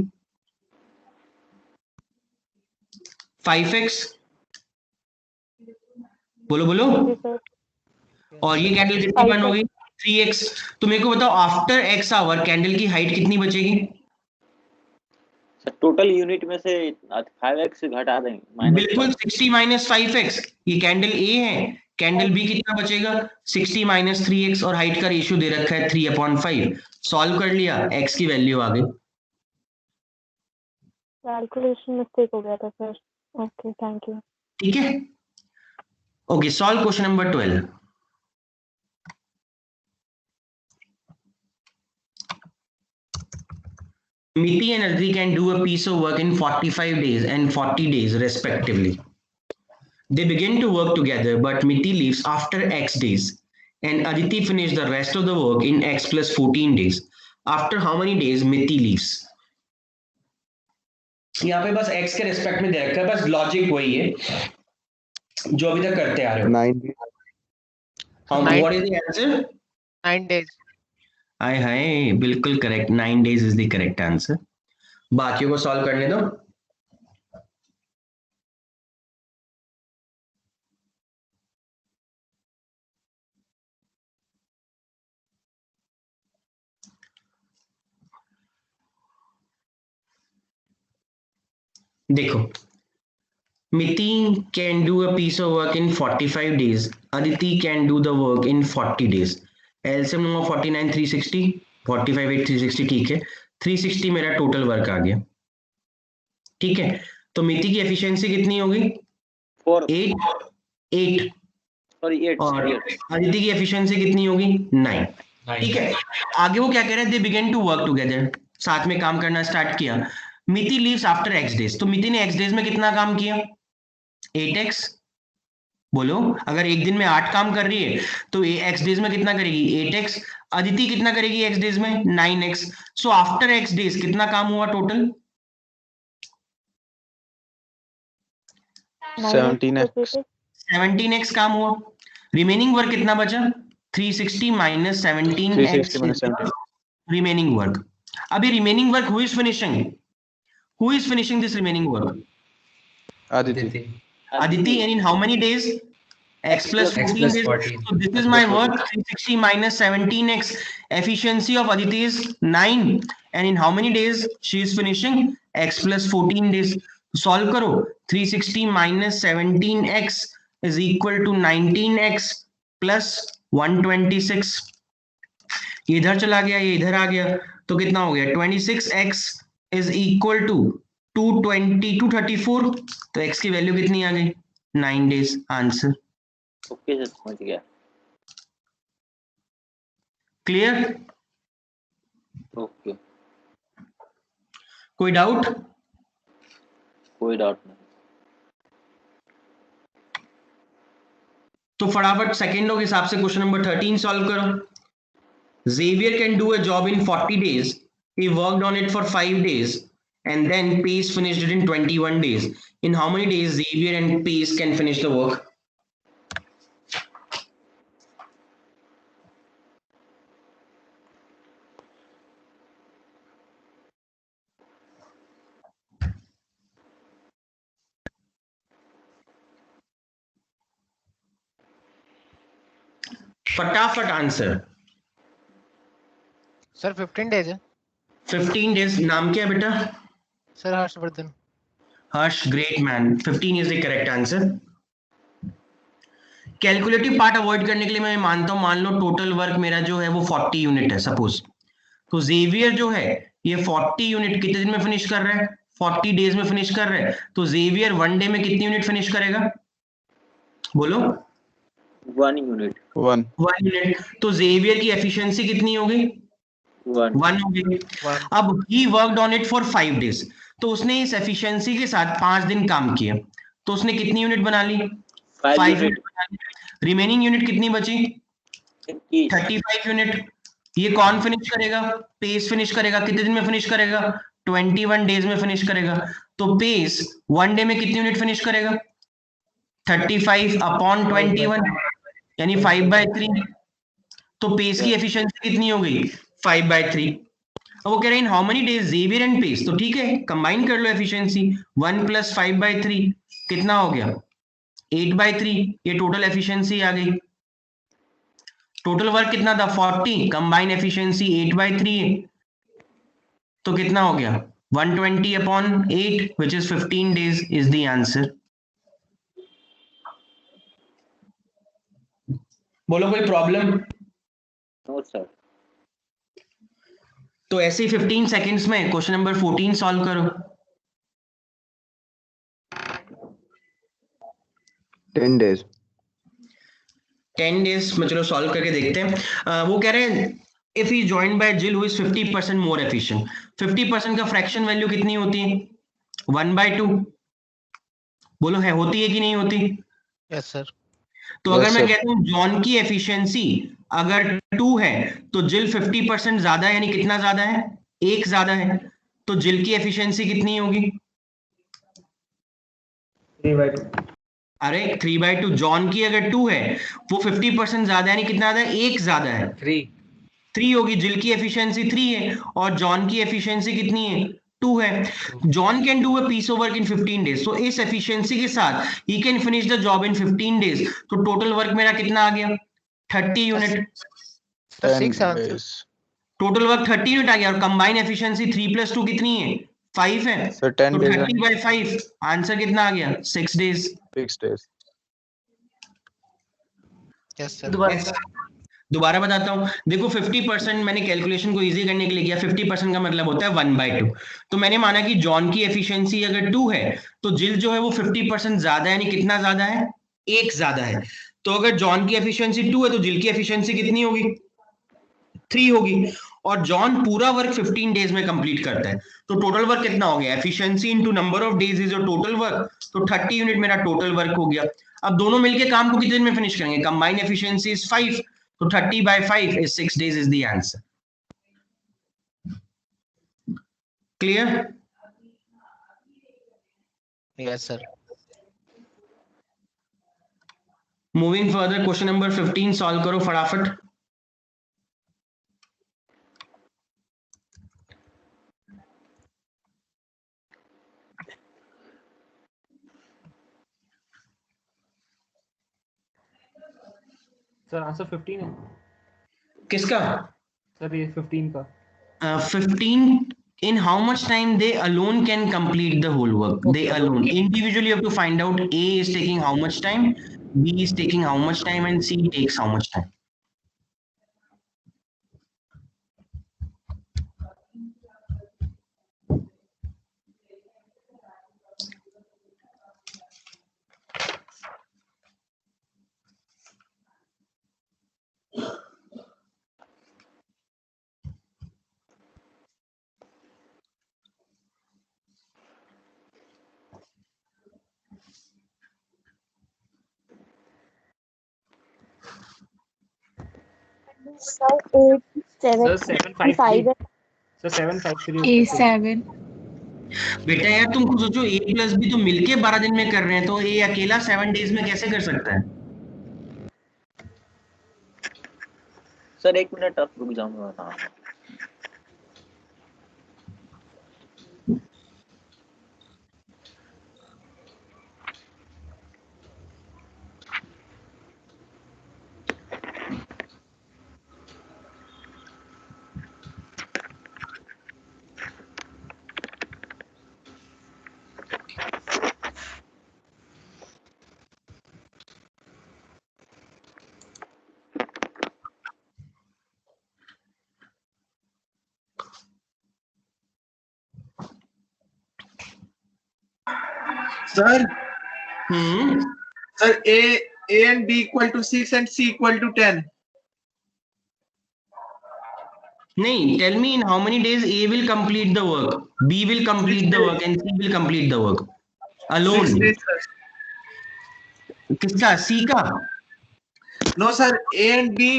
5x, बोलो बोलो। जी सर। और ये कैंडल कितनी बर्न होगी 3x। तो मेरे को बताओ आफ्टर x आवर कैंडल की हाइट कितनी बचेगी। सर टोटल यूनिट में से 5x घटा देंगे, बिल्कुल 60 माइनस 5x, ये कैंडल ए है, कैंडल बी कितना बचेगा 60 माइनस 3x, और हाइट का रेशियो दे रखा है 3/5। सॉल्व कर लिया, x की वैल्यू आ गई। कैलकुलेशन मिस्टेक हो गया था सर। Okay, thank you. ठीक है, okay, solve question number 12। Miti and Aditi can do a piece of work in 45 days and 40 days respectively. They begin to work together, but Miti leaves after X days, and Aditi finishes the rest of the work in X plus 14 days. After how many days Miti leaves? यहाँ पे बस X के रिस्पेक्ट में दे रखा है, बस लॉजिक वही है जो अभी तक करते आ रहे हो। 9 days. What is the answer? 9 days. हाय हाय, बिल्कुल correct, 9 days is the correct answer. बाकियों को सॉल्व करने दो। देखो, Miti can do a piece of work in 45 days. Aditi can do the work in 40 days. LCM लूंगा 49 360, 45 8 360, ठीक है, 360 मेरा टोटल वर्क आ गया, ठीक है। तो मिति की एफिशिएंसी कितनी होगी 8 और अदिति की एफिशिएंसी कितनी होगी 9, ठीक है। आगे वो क्या कह रहे हैं, दे बिगेन टू वर्क टुगेदर, साथ में काम करना स्टार्ट किया। मिति लीव्स आफ्टर x डेज, तो मिति ने x डेज में कितना काम किया 8x। बोलो, अगर एक दिन में 8 काम कर रही है तो x डेज में कितना करेगी 8x। अदिति कितना करेगी x डेज में 9x। So after x days कितना काम हुआ टोटल 17x काम हुआ। रिमेनिंग वर्क कितना बचा 360 माइनस 17x रिमेनिंग वर्क। अभी remaining work who is finishing this remaining work Aditi. Aditi, and in how many days x plus 14 days. So this is my work 360 minus 17x. Efficiency of Aditi is 9, and in how many days she is finishing x plus 14 days. Solve करो, 360 minus 17x is equal to 19x plus 126. ये इधर चला गया, ये इधर आ गया, तो कितना हो गया 26x is equal to 234। तो x की वैल्यू कितनी आ गई 9 days आंसर। ओके सर, समझ गया। क्लियर? ओके, कोई डाउट? कोई डाउट नहीं। तो फटाफट सेकेंडों के हिसाब से क्वेश्चन नंबर 13 सॉल्व करो। Xavier can do a job in 40 days. He worked on it for 5 days and then Pace finished it in 21 days. In how many days Xavier and Pace can finish the work? फटाफट आंसर। सर 15 डेज है 15 days। नाम क्या है बेटा? Sir, Harshvardhan. Harsh, great man. 15 is the correct answer. Calculative part avoid करने के लिए मैं मानता हूं, मान लो टोटल वर्क मेरा जो है वो 40 यूनिट है सपोज, तो जेवियर जो है ये 40 यूनिट कितने दिन में फिनिश कर रहा है? 40 डेज में फिनिश कर रहा है। तो जेवियर 1 डे में कितनी यूनिट फिनिश करेगा? बोलो। 1 यूनिट। 1 यूनिट। तो जेवियर की एफिशिएंसी कितनी होगी? 1 होगी। अब he worked on it for 5 days, तो उसने इस एफिशिएंसी के साथ 5 दिन काम किया, तो उसने कितनी यूनिट बना ली? 5 यूनिट बना ली। रिमेनिंग यूनिट कितनी बची? 35 यूनिट। ये कौन फिनिश करेगा? पेस फिनिश करेगा। कितने दिन में फिनिश करेगा? 21 डेज में फिनिश करेगा। तो पेस 1 डे में कितनी यूनिट फिनिश करेगा? 35 अपॉन 21 यानी 5/3। तो पेस की एफिशिएंसी कितनी हो गई? 5/3। अब वो कह रहे हैं how many days Xavier and pace, तो ठीक है कंबाइन कर लो एफिशिएंसी। 1 + 5/3 कितना हो गया? 8/3। ये टोटल एफिशिएंसी आ गई। टोटल वर्क कितना था? 40। कंबाइन एफिशिएंसी 8/3 है, तो कितना हो गया? 120 upon 8 which is 15 days is the answer. बोलो कोई प्रॉब्लम? No sir. तो ऐसे ही 15 सेकेंड्स में क्वेश्चन नंबर 14 सॉल्व करो। 10 days 10 डेज में चलो सॉल्व करके देखते हैं। वो कह रहे हैं इफ ही जॉइंड बाय जिल हु इज 50% मोर एफिशिएंट। 50% का फ्रैक्शन वैल्यू कितनी होती है? 1/2। बोलो है होती है कि नहीं होती? Yes sir. तो अगर Yes, मैं sir. कहता हूं जॉन की एफिशिएंसी अगर 2 है तो जिल 50% ज्यादा है, यानी कितना ज्यादा है? 1 ज्यादा है। तो जिल की एफिशिएंसी कितनी होगी? 3/2। अरे 3/2। जॉन की अगर 2 है वो 50% ज्यादा है, यानी कितना ज्यादा है? 1 ज्यादा है। 3 होगी। जिल की एफिशिएंसी 3 है और जॉन की एफिशिएंसी कितनी है? 2 है। John can do a piece of work in 15 days, तो इस एफिशिएंसी के साथ he can finish the job in 15 days. तो टोटल वर्क मेरा कितना आ गया? 30 unit. Sir 10 6 answer. days total work 30 unit आ गया और कंबाइन एफिशिएंसी 3 + 2 कितनी है? 5 है। सर 10 तो days 30/5 आंसर कितना आ गया? 6 डेज। 6 days yes sir. दोबारा बताता हूं, देखो 50% मैंने कैलकुलेशन को इजी करने के लिए किया। 50% का मतलब होता है 1/2। तो मैंने माना कि जॉन की एफिशिएंसी अगर 2 है तो जिल जो है वो 50% ज्यादा है, यानी कितना ज्यादा है? 1 ज्यादा है। तो अगर जॉन की एफिशिएंसी 2 है तो जिल की एफिशिएंसी कितनी होगी? 3 होगी। और जॉन पूरा वर्क 15 डेज में कंप्लीट करता है, तो टोटल वर्क कितना हो गया? Efficiency into number of days is your total work. तो 30 यूनिट मेरा टोटल वर्क हो गया। अब दोनों मिलके काम को कितने दिन में फिनिश करेंगे? कंबाइन एफिशिएंसी इज 5, तो 30/5 is 6 days is the answer. Clear? Yes sir. Moving further, question number 15 solve करो फटाफट। सर आंसर 15 है किसका? सर, ये 15 का। 15 in how much time they alone can complete the whole work? They alone. Individually you have to find out A is taking how much time, B is taking how much time, and C takes how much time. Sir, 8, 7, Sir, 753. 5. Sir, 753 is the same. बेटा यार तुम खुद सोचो, ए प्लस बी तो मिलके 12 दिन में कर रहे हैं, तो ए अकेला 7 डेज में कैसे कर सकता है? सर 1 मिनट आप रुक जाओ, मैं बता रहा हूँ। Sir, hmm sir, A and B equal to 6 and C equal to 10. नहीं, tell me in how many days A will complete the work, B will complete the work and C will complete the work 6 alone. days, sir. किसका? सी का? No, sir, A and B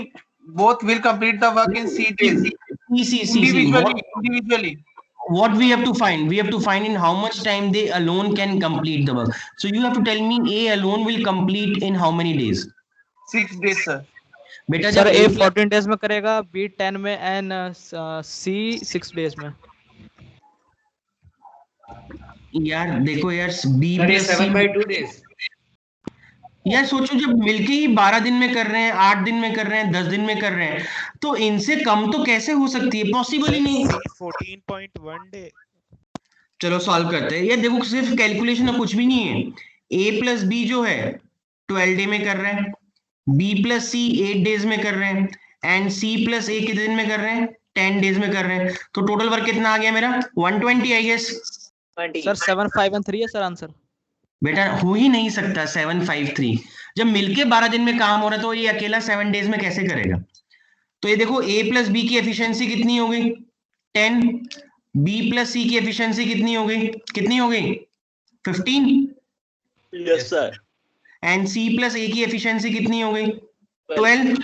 both will complete the work in C days. Individually. What we have to find? We have to find in how much time they alone can complete the work. So you have to tell me A alone will complete in how many days? 6 days, sir. बेटा सर जब ए A 14 डेज में करेगा, बी 10 में एंड सी 6 डेज में. यार देखो यार, बी सर ये प्लस सी 7/2 days. यार सोचो, जब मिलके ही 12 दिन में कर रहे हैं, 8 दिन में कर रहे हैं, 10 दिन में कर रहे हैं, तो इनसे कम तो कैसे हो सकती है? पॉसिबल ही नहीं. 14.1 डे. चलो सॉल्व करते हैं. ये देखो सिर्फ कैलकुलेशन में कुछ भी नहीं है. ए प्लस बी जो है 12 डे में कर रहे हैं, बी प्लस सी 8 डेज में कर रहे हैं, एंड सी प्लस ए कितने दिन में कर रहे हैं? 10 डेज में कर रहे हैं. तो टोटल वर्क कितना आ गया मेरा? 120 आई गेस. सर 7, 5 and 3 है सर आंसर. बेटा हो ही नहीं सकता 753. जब मिलके 12 दिन में काम हो रहा है, तो ये अकेला 7 डेज में कैसे करेगा? तो ये देखो, ए प्लस बी की एफिशिएंसी कितनी हो गई? 10. बी प्लस सी की एफिशिएंसी कितनी हो गई? 15. Yes sir. And C plus A की एफिशिएंसी कितनी हो गई? 12.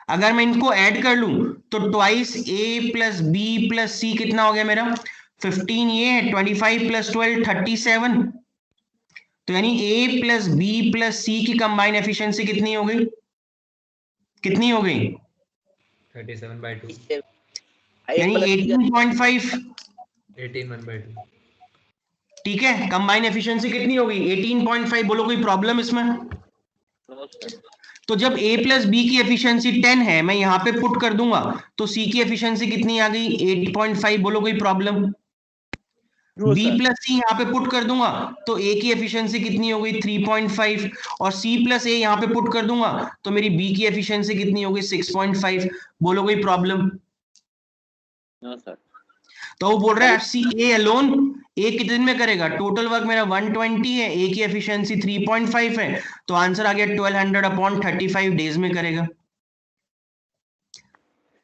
अगर मैं इनको ऐड कर लूं तो ट्वाइस ए प्लस बी प्लस सी कितना हो गया मेरा? 15 ये है, 25 प्लस 12 37. तो यानी ए प्लस बी प्लस सी की कंबाइन एफिशिएंसी कितनी हो गई? कितनी हो गई? 37/2. यानी 18.5. 18/1/2. ठीक है, कंबाइन एफिशिएंसी कितनी हो गई? 18.5. बोलो कोई प्रॉब्लम इसमें? तो जब a प्लस बी की एफिशिएंसी 10 है, मैं यहाँ पे पुट कर दूंगा, तो c की एफिशिएंसी कितनी आ गई? 8.5. बोलो कोई प्रॉब्लम? b प्लस सी यहाँ पे पुट कर दूंगा, तो a की एफिशिएंसी कितनी हो गई? 3.5. और c प्लस a यहाँ पे पुट कर दूंगा, तो मेरी b की एफिशिएंसी कितनी हो गई? 6.5. बोलो कोई प्रॉब्लम? No sir. तो वो बोल रहा है सी ए अलोन ए कितने दिन में करेगा? टोटल वर्क मेरा 120 है, ए की एफिशिएंसी 3.5 है, तो आंसर आ गया 1200/35 डेज में करेगा.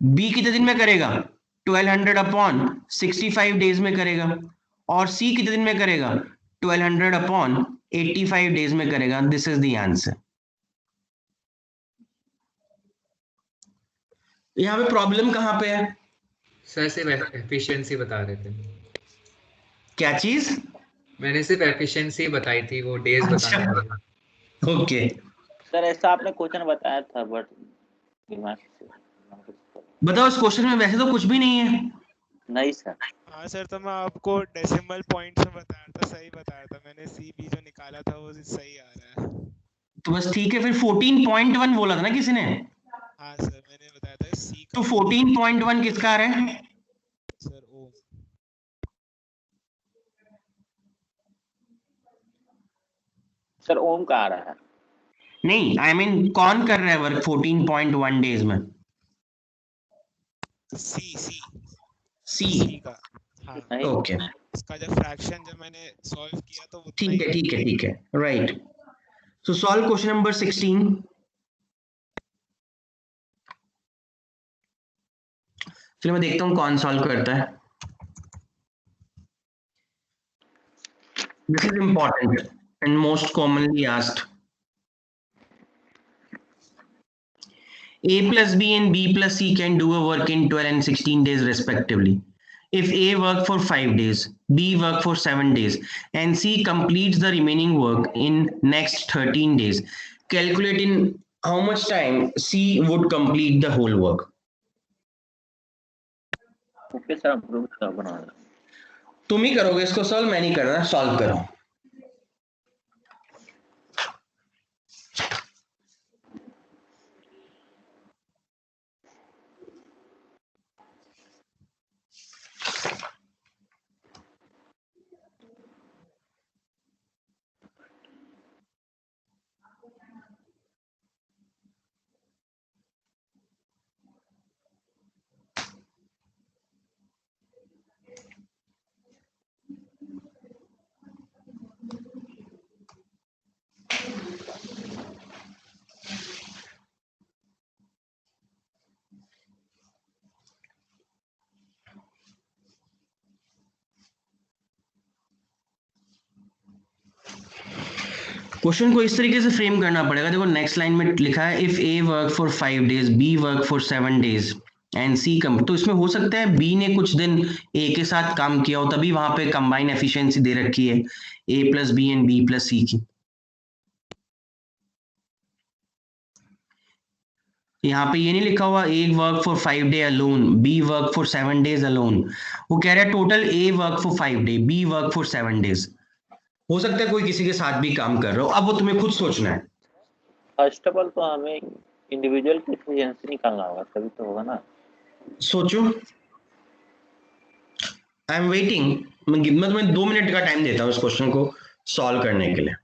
बी कितने दिन में करेगा? 1200/65 डेज में करेगा. और सी कितने दिन में करेगा? 1200/85 डेज में करेगा. This is the answer. यहाँ पे प्रॉब्लम कहाँ पे है? सर सिर्फ एफिशिएंसी बता रहे थे. क्या चीज? मैंने सिर्फ एफिशिएंसी बताई थी, वो डेज बताने थे. ओके सर ऐसा आपने क्वेश्चन बताया था, बट दिमाग से बताओ, इस क्वेश्चन में वैसे तो कुछ भी नहीं है. नहीं सर. हाँ सर, तो मैं आपको डेसिमल पॉइंट से बताया था, सही बताया था मैंने. सी बी जो निकाला था वो सही आ रहा है. तो बस ठीक है, फिर 14.1 बोला था ना किसी ने? हाँ सर, मैंने बताया था सी तो 14.1 किसका आ रहा है? सर ओम. सर ओम का आ रहा है. नहीं, आई मीन कौन कर रहा है वर्क 14.1 डेज में? सी सी सी का. हाँ. ओके इसका जब फ्रैक्शन जब मैंने सॉल्व किया तो उतना ठीक है ठीक है ठीक है, राइट. सो सॉल्व क्वेश्चन नंबर 16. चलिए मैं देखता हूँ कौन सॉल्व करता है. This is important and most commonly asked. A plus B and B plus C can do a work in 12 and 16 days respectively. If A worked for 5 days, B worked for 7 days, and C completes the remaining work in next 13 days, calculate in how much time C would complete the whole work. Okay sir, proof का बना तुम ही करोगे इसको सॉल्व, मैं नहीं कर रहा, सॉल्व करो. क्वेश्चन को इस तरीके से फ्रेम करना पड़ेगा. देखो नेक्स्ट लाइन में लिखा है if A work for 5 days, B work for 7 days and C come. तो इसमें हो सकता है बी ने कुछ दिन ए के साथ काम किया हो, तभी वहां पे कंबाइन एफिशिएंसी दे रखी है A plus B and B plus C की. यहाँ पे ये नहीं लिखा हुआ A work for 5 day alone, B work for 7 days alone. वो कह रहा है total A work for 5 day, B work for 7 days. हो सकता है कोई किसी के साथ भी काम कर रहा हो. अब वो तुम्हें खुद सोचना है. फर्स्ट ऑफ ऑल तो हमें इंडिविजुअल की एफिशिएंसी निकालना होगा, तभी तो होगा ना. सोचो. I am waiting. मैं तुम्हें 2 मिनट का टाइम देता हूँ इस क्वेश्चन को सॉल्व करने के लिए.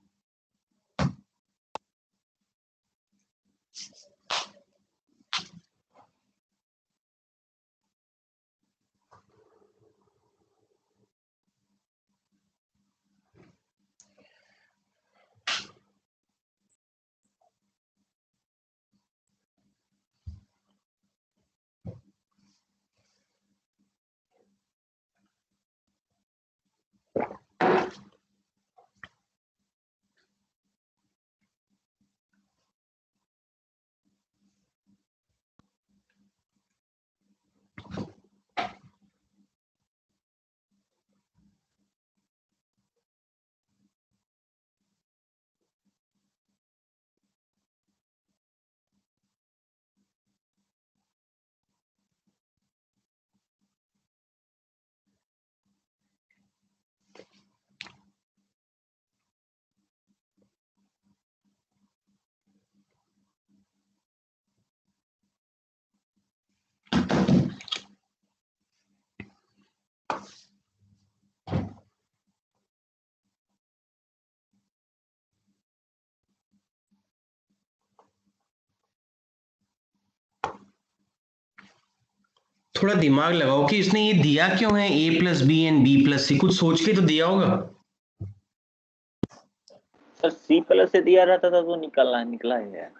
थोड़ा दिमाग लगाओ कि इसने ये दिया क्यों है A plus B and B plus C. कुछ सोच के तो दिया होगा. सर सी प्लस से दिया रहता था तो निकला है.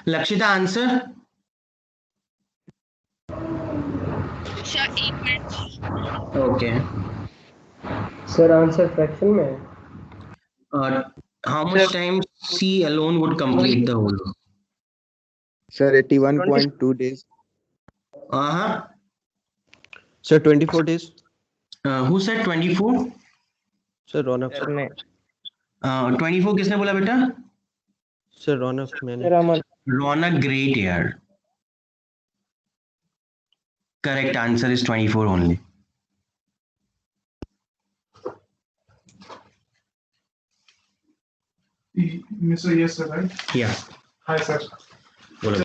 Lakshita answer. Okay. Sir answer fraction में है. How much time C alone would complete the whole. Sir, 81.2 days. हाँ. Sir, 24 days. Who said 24? Sir, Ronak. 24 किसने बोला बेटा? Sir, Ronak मैंने. रामन. रौनक, ग्रेट यार. Correct answer is 24 only. Mr. Yes, sir, right? Yeah. Hi, sir. बोलो.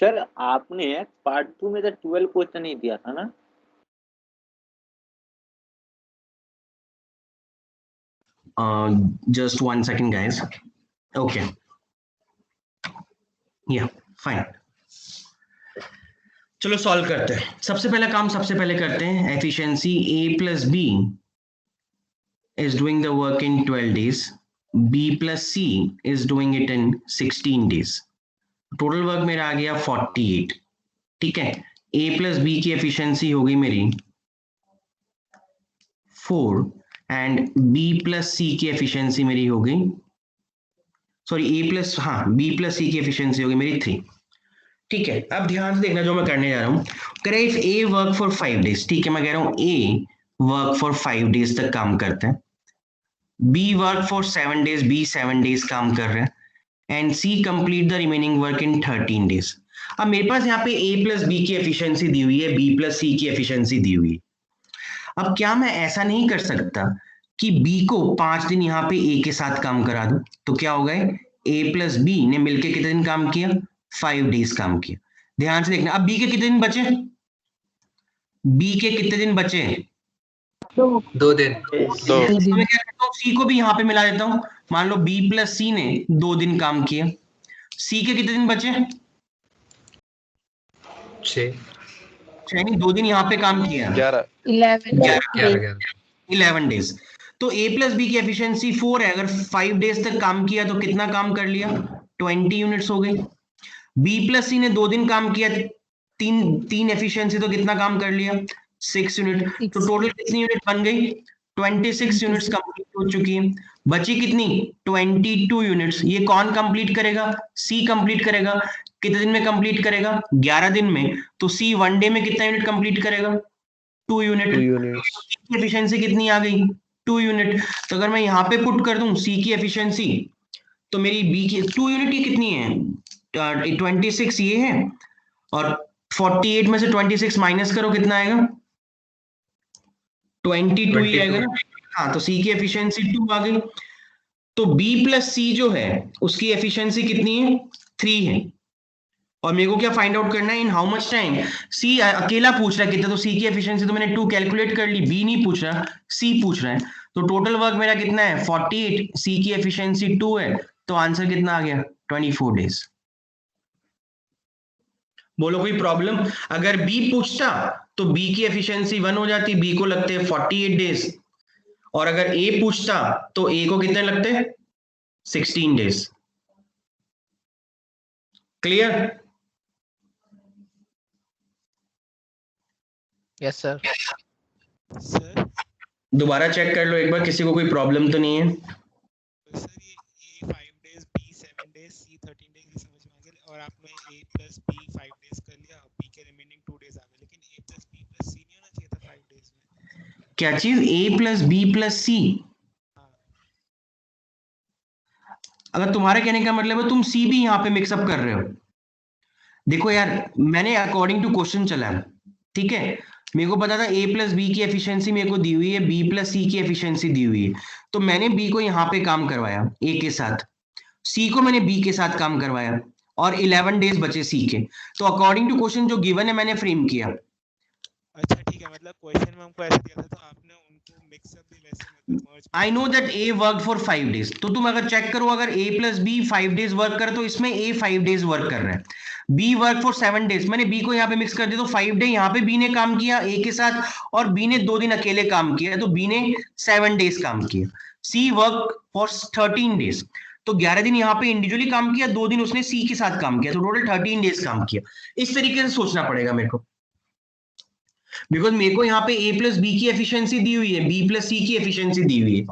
सर आपने पार्ट 2 में तो 12 क्वेश्चन ही दिया था ना? Just 1 second, guys. Okay. Yeah, fine. चलो सॉल्व करते हैं. सबसे पहला काम सबसे पहले करते हैं. Efficiency a plus b is doing the work in 12 days. b plus c is doing it in 16 days. Total work मेरा आ गया 48. ठीक है. a plus b की एफिशिएंसी होगी मेरी 4 एंड b plus c की एफिशिएंसी मेरी होगी, सॉरी a plus, हाँ, b plus c की एफिशिएंसी होगी मेरी 3. ठीक है. अब ध्यान से देखना जो मैं करने जा रहा हूँ. कह रहे if a work for 5 days. ठीक है, मैं कह रहा हूँ a वर्क फॉर 5 डेज तक काम करते हैं, b work for 7 days, b 7 days काम कर रहे हैं, and c complete the remaining work in 13 days. अब मेरे पास यहाँ पे a प्लस b की एफिशिएंसी दी हुई है, b प्लस c की एफिशिएंसी दी हुई है. अब क्या मैं ऐसा नहीं कर सकता कि b को 5 दिन यहाँ पे a के साथ काम करा दूं? तो क्या हो गए, a प्लस b ने मिलके कितने दिन काम किया? 5 डेज काम किया. ध्यान से देखना. अब b के कितने दिन बचे? b के कितने दिन बचे? 2 दिन. तो मैं क्या करता हूँ, c को भी यहाँ पे मिला देता हूँ. मान लो b प्लस c ने 2 दिन काम किया. c के कितने दिन बचे? 6 नहीं, 2 दिन यहाँ पे काम किया. 11 डेज. तो a प्लस बी की एफिशिएंसी 4 है. अगर 5 डेज तक काम किया तो कितना काम कर लिया? 20 यूनिट्स हो गई. b प्लस सी ने 2 दिन काम किया, तीन एफिशिएंसी, तो कितना काम कर लिया? 6 यूनिट. तो टोटल कितनी यूनिट बन गई? 26 यूनिट्स कंप्लीट हो चुकी है. बची कितनी? 22 यूनिट्स. ये कौन कंप्लीट करेगा? सी कंप्लीट करेगा. कितने दिन में कंप्लीट करेगा? 11 दिन में. तो सी 1 डे में कितना यूनिट कंप्लीट करेगा? 2 यूनिट. एफिशिएंसी कितनी आ गई? 2 यूनिट. तो अगर मैं यहाँ पे पुट कर दूं सी की एफिशिएंसी, तो मेरी बी की 2 यूनिट की कितनी है? 26 ये है, और 48 में से 26 माइनस करो, कितना आएगा? 22 ही आएगा ना. हाँ, तो सी की एफिशिएंसी 2 आ गई. तो B प्लस सी जो है उसकी एफिशिएंसी कितनी है? 3 है. और मेरे को क्या फाइंड आउट करना है? In how much time. C अकेला पूछ रहा है कितना, तो सी की एफिशिएंसी तो मैंने 2 कैलकुलेट कर ली. बी नहीं पूछ रहा, सी पूछ रहा है. तो टोटल वर्क मेरा कितना है? 48. सी की एफिशिएंसी 2 है, तो आंसर कितना आ गया? 24 डेज. बोलो कोई प्रॉब्लम? अगर बी पूछता तो बी की एफिशिएंसी 1 हो जाती, बी को लगते हैं 48 डेज. और अगर ए पूछता तो ए को कितने लगते हैं? 16 days. Clear? Yes sir. Sir दोबारा चेक कर लो एक बार, किसी को कोई प्रॉब्लम तो नहीं है? सर ये A 5 days, B 7 days, C 13 days समझ में आ गया. और आपने A प्लस B 5 डेज कर लिया, B के रिमेनिंग 2 डेज आ गए. लेकिन A plus B plus C नहीं होना चाहिए था 5 डेज में? क्या चीज? A प्लस बी प्लस सी? अगर तुम्हारे कहने का मतलब है तुम सी भी यहाँ पे मिक्सअप कर रहे हो. देखो यार, मैंने अकॉर्डिंग टू क्वेश्चन चला है. ठीक है, मेरे को पता था a प्लस बी की एफिशिएंसी मेरे को दी हुई है, b प्लस सी की एफिशिएंसी दी हुई है. तो मैंने b को यहाँ पे काम करवाया a के साथ, c को मैंने b के साथ काम करवाया, और 11 डेज बचे c के. तो अकॉर्डिंग टू क्वेश्चन जो गिवन है मैंने फ्रेम किया. अच्छा ठीक है, मतलब क्वेश्चन में हमको ऐसे दिया था तो आपने उनको मिक्सअप भी वैसे मतलब merge. I know that a work for 5 days. तो तुम अगर चेक करो, अगर a plus B 5 days work करे तो इसमें a 5 डेज वर्क कर रहा है. b work for 7 days. मैंने b को यहाँ पे मिक्स कर दिया, तो 5 डे यहाँ पे b ने काम किया a के साथ, और b ने 2 दिन अकेले काम किया, तो b ने 7 डेज काम किया. c work for 13 days. तो 11 दिन यहाँ पे इंडिविजुअली काम किया, 2 दिन उसने c के साथ काम किया, तो टोटल 13 डेज काम किया. इस तरीके से सोचना पड़ेगा मेरे को, बिकॉज मेरे को यहाँ पे a प्लस बी की एफिशिएंसी दी हुई है, b प्लस सी की एफिशिएंसी दी हुई है.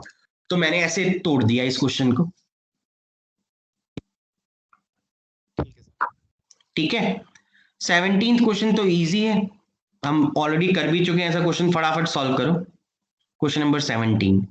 तो मैंने ऐसे तोड़ दिया इस क्वेश्चन को. ठीक है. 17th क्वेश्चन तो इजी है, हम ऑलरेडी कर भी चुके हैं ऐसा क्वेश्चन. फटाफट सॉल्व करो. Question number 17.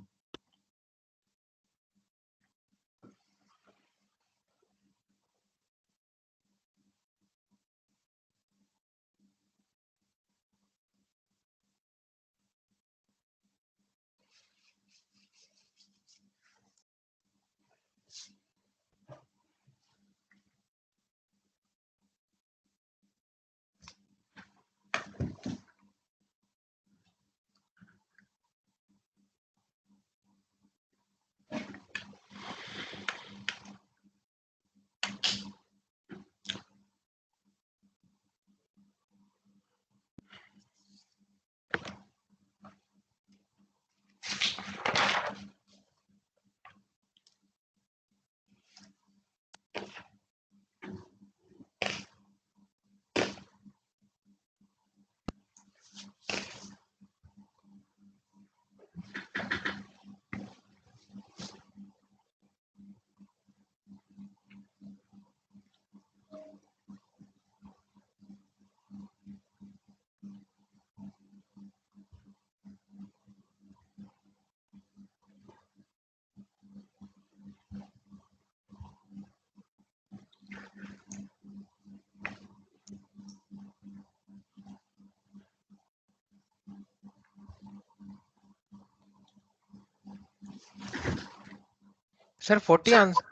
सर 40 आंसर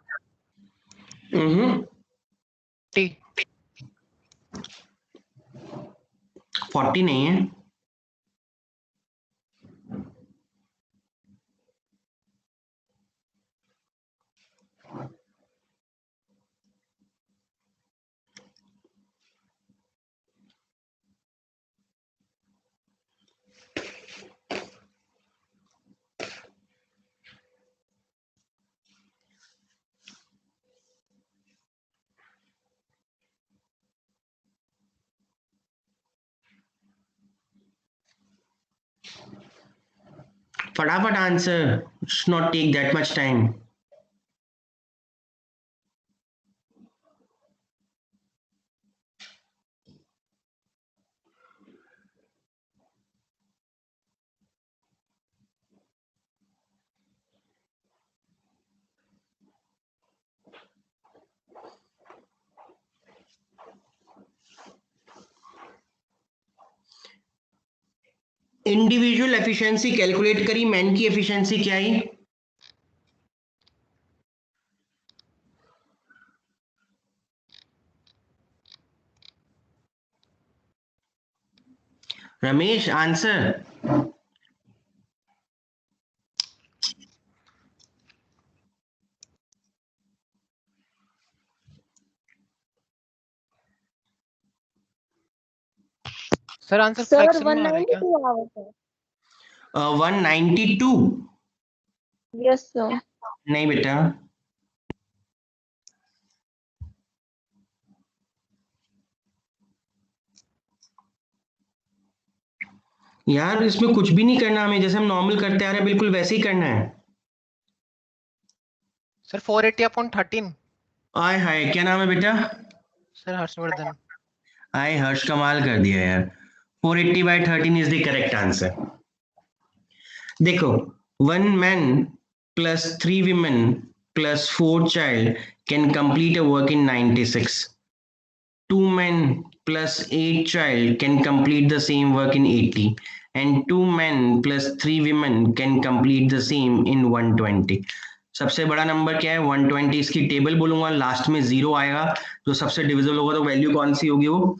40 नहीं है। फटाफट answer, should not take that much time. Individual efficiency calculate करी, मैन की एफिशिएंसी क्या आई? Ramesh answer. Sir answer sir fraction में आ रहा है क्या? 192 आवर्स है। 192? Yes sir. नहीं बेटा, यार इसमें कुछ भी नहीं करना हमें, जैसे हम नॉर्मल करते आ रहे हैं बिल्कुल वैसे ही करना है। सर 480/13। आय हाय, क्या नाम है बेटा? सर हर्षवर्धन। आय हर्ष, कमाल कर दिया यार। 480/13 इज द करेक्ट आंसर। देखो, 1 man plus 3 women plus 4 child can complete a work in 96. 2 men plus 8 child can complete the same work in 80, and 2 men plus 3 women can complete the same in 120. सबसे बड़ा नंबर क्या है? 120। इसकी टेबल बोलूंगा, लास्ट में 0 आएगा, जो सबसे डिविजिबल होगा तो वैल्यू कौन सी होगी? वो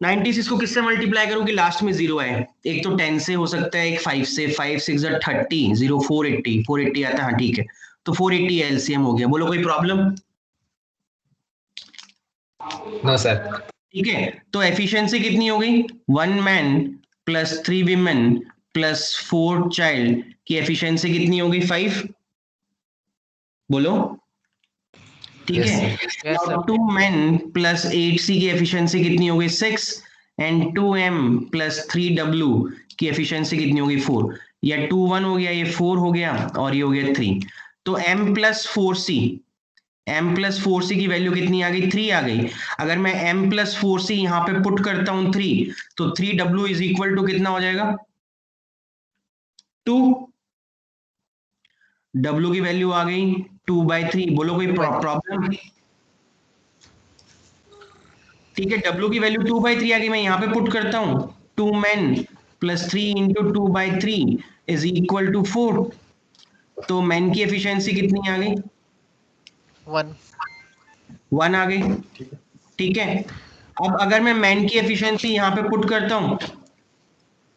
96 को किससे मल्टीप्लाई करूं कि लास्ट में 0 आए? एक तो 10 से हो सकता है, एक 5 से। 5 6 30, 0 480, 480 आता है। हाँ ठीक है, तो 480 एलसीएम हो गया। बोलो कोई प्रॉब्लम? No sir. ठीक है, तो एफिशिएंसी कितनी हो गई? 1 man plus 3 women plus 4 child की एफिशिएंसी कितनी हो गई? 5। बोलो। ठीक है, 2 men प्लस 8c की एफिशिएंसी कितनी हो गई? 6, एंड 2m प्लस 3w की एफिशिएंसी कितनी होगी? 4। या 2 1 हो गया, ये 4 हो गया, और ये हो गया 3। तो m प्लस 4c की वैल्यू कितनी आ गई? 3 आ गई। अगर मैं m प्लस 4c यहाँ पे पुट करता हूँ 3, तो 3w इज इक्वल टू कितना हो जाएगा? 2। w की वैल्यू आ गई 2/3। बोलो कोई प्रॉब्लम? ठीक है, w की वैल्यू 2/3 आ गई, मैं यहाँ पे पुट करता हूँ 2 men plus 3 into 2/3 is equal to 4। तो मैन की एफिशिएंसी कितनी आ गई? 1 आ गई। ठीक है, अब अगर मैं मैन की एफिशिएंसी यहाँ पे पुट करता हूँ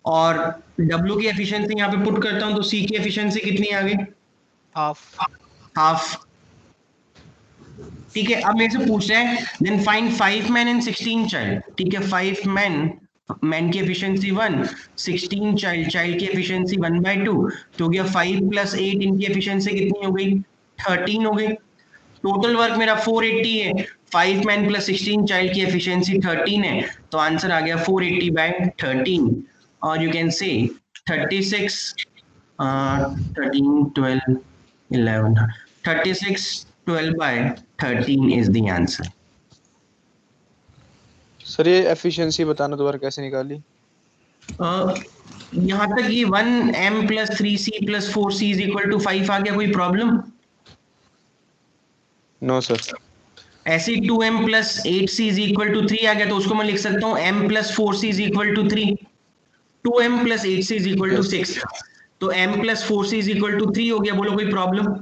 और w की एफिशिएंसी यहाँ पे पुट करता हूँ, तो c की एफिशिएंसी कितनी आ गई? हाफ। ठीक है, अब मेरे से पूछ रहा है then find 5 men and 16 child। ठीक है, 5 men, मैन की एफिशिएंसी 1, 16 चाइल्ड की एफिशिएंसी 1/2, तो हो गया 5 प्लस 8, इनकी एफिशिएंसी कितनी हो गई? 13 हो गई। टोटल वर्क मेरा 480 है, 5 men प्लस 16 चाइल्ड की एफिशिएंसी 13 है, तो आंसर आ गया 480/13। और you can say 36 13 12 11 36 12/13 is the answer. Sir ये एफिशिएंसी बताना दोबारा कैसे निकाली? यहाँ तक ये 1m plus 3c plus 4c is equal to 5 आ गया, कोई प्रॉब्लम? No sir. ऐसे 2m plus 8c is equal to 3 आ गया, तो उसको मैं लिख सकता हूँ m plus 4c is equal to 3। 2m plus 8c is equal to 6, तो m plus 4c is equal to 3 हो गया। बोलो कोई problem?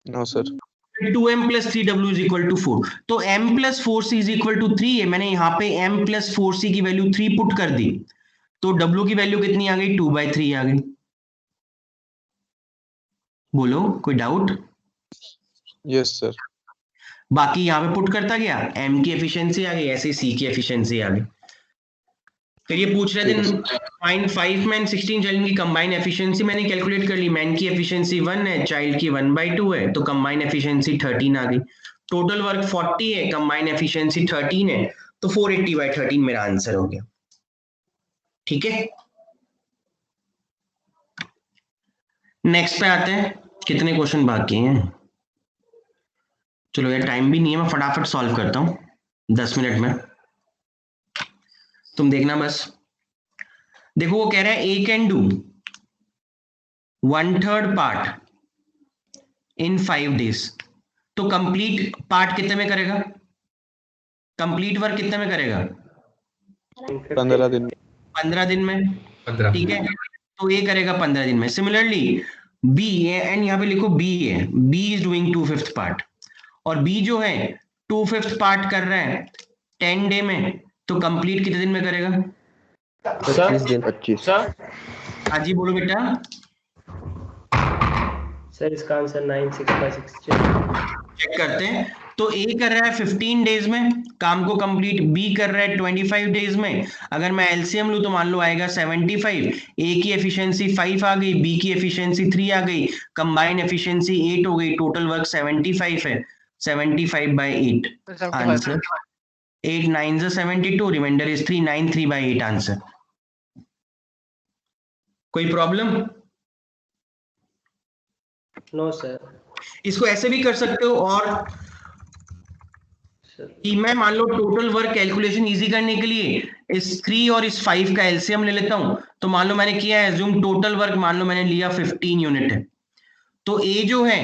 No sir 2m plus 3w is equal to 4. तो m plus 4c is equal to 3 है, मैंने यहाँ पे m plus 4c की वैल्यू 3 पुट कर दी, तो w की वैल्यू कितनी आ गई? 2/3 आ गई। बोलो कोई डाउट? यस सर बाकी यहाँ पे पुट करता गया, m की एफिशिएंसी आ गई, ऐसे c की एफिशिएंसी आ गई। फिर ये पूछ रहे थे फाइंड 5 मैन 16 चाइल्ड की कंबाइन एफिशिएंसी, मैंने कैलकुलेट कर ली, मैन की एफिशिएंसी 1 है, चाइल्ड की 1/2 है, तो कंबाइन एफिशिएंसी 13 आ गई। टोटल वर्क 40 है, कंबाइन एफिशिएंसी 13 है, तो 480/13 मेरा आंसर हो गया। ठीक है, नेक्स्ट पे आते हैं। कितने क्वेश्चन बाकी हैं? चलो यार टाइम भी नहीं है, मैं फटाफट सॉल्व करता हूँ 10 मिनट में, तुम देखना बस। देखो वो कह रहा है A can do 1/3 part in 5 days, तो कंप्लीट पार्ट कितने में करेगा? कंप्लीट वर्क कितने में करेगा? 15 दिन 15 दिन में। 15। ठीक है, तो ए करेगा 15 दिन में। सिमिलरली बी, एंड यहाँ पे लिखो बी है, बी इज डूइंग 2/5 पार्ट, और बी जो है 2/5 पार्ट कर रहा है 10 डे में, तो कंप्लीट कितने दिन में करेगा? 25 दिन। 25। सर हाँ जी बोलो बेटा। सर इसका आंसर 9 6/6 चेक करते हैं। तो ए कर रहा है 15 डेज में काम को कंप्लीट, बी कर रहा है 25 डेज में। अगर मैं एलसीएम लूं तो मान लो आएगा 75। ए की एफिशिएंसी 5 आ गई, बी की एफिशिएंसी 3 आ गई, कंबाइन एफिशिएंसी 8 हो गई, टोटल वर्क 75 है। 75/8 answer. 8 9 is 72, reminder is 3, 9 3/8 answer. कोई प्रॉब्लम? No sir. इसको ऐसे भी कर सकते हो, और कि मैं मान लो टोटल वर्क कैलकुलेशन इजी करने के लिए इस 3 और इस 5 का एलसीएम ले लेता हूं। तो मान लो मैंने किया है एज्यूम टोटल वर्क, मान लो मैंने लिया 15 यूनिट है, तो ए जो है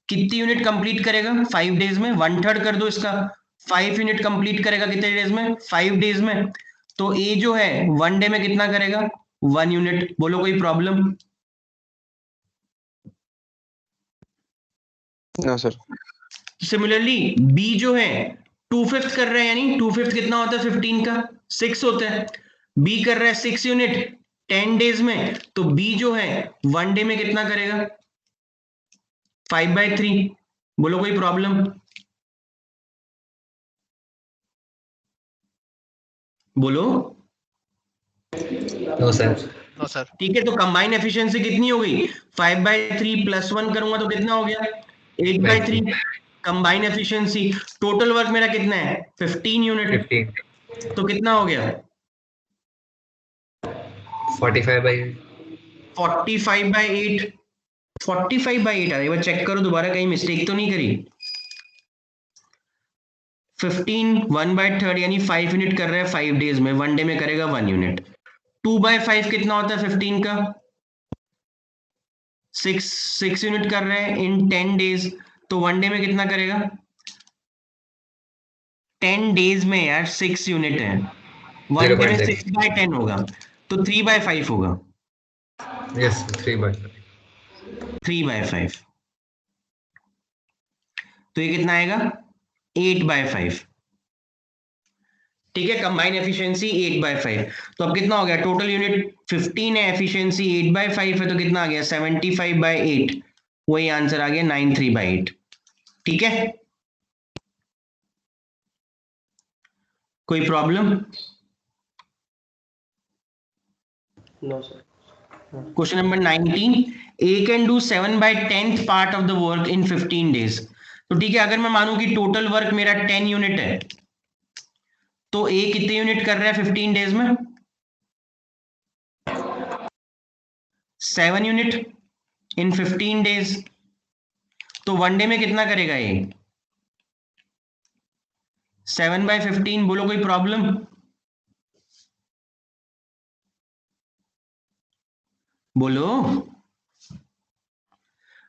कितनी यूनिट कंप्लीट करेगा 5 डेज में? 1/3 कर दो इसका, 5 यूनिट कंप्लीट करेगा कितने डेज में? 5 डेज में। तो ए जो है 1 डे में कितना करेगा? 1 यूनिट। बोलो कोई problem? No sir similarly B जो है 2/5 कर रहा है, यानी 2/5 कितना होता है 15 का? 6 होता है। बी कर रहा है 6 यूनिट 10 डेज में, तो बी जो है 1 डे में कितना करेगा? 5/3। बोलो कोई प्रॉब्लम? बोलो। No sir. No sir. ठीक है, तो कंबाइन एफिशिएंसी कितनी हो गई? 5/3 + 1 करूंगा तो कितना हो गया? 8/3 कंबाइन एफिशिएंसी। टोटल वर्क मेरा कितना है? 15 यूनिट, 15। तो कितना हो गया? 45/8। 45/8। 45/8 आ रहा है, चेक करो दोबारा कहीं मिस्टेक तो नहीं करी। 15 1/3 यानी 5 यूनिट कर रहा है 5 डेज में, 1 डे में करेगा 1 यूनिट। 2/5 कितना होता है 15 का? 6 यूनिट कर रहे हैं इन 10 डेज, तो 1 डे में कितना करेगा? 10 डेज में यार 6 यूनिट है, 1 डे में 6/10 होगा, तो 3/5 होगा। यस 3/5। 3/5, तो ये कितना आएगा? 8/5। ठीक है, कंबाइन एफिशिएंसी 8/5। तो अब कितना हो गया? टोटल यूनिट 15 है, एफिशिएंसी 8/5 है, तो कितना आ गया? 75/8। वही आंसर आ गया 93/8। ठीक है, कोई problem? No sir. Question number 19, A can do 7/10 part of the work in 15 days. तो ठीक है, अगर मैं मानूं कि टोटल वर्क मेरा 10 यूनिट है, तो ए कितने यूनिट कर रहा है 15 डेज में? 7 यूनिट इन 15 डेज, तो 1 डे में कितना करेगा ये? 7/15। बोलो कोई प्रॉब्लम? बोलो।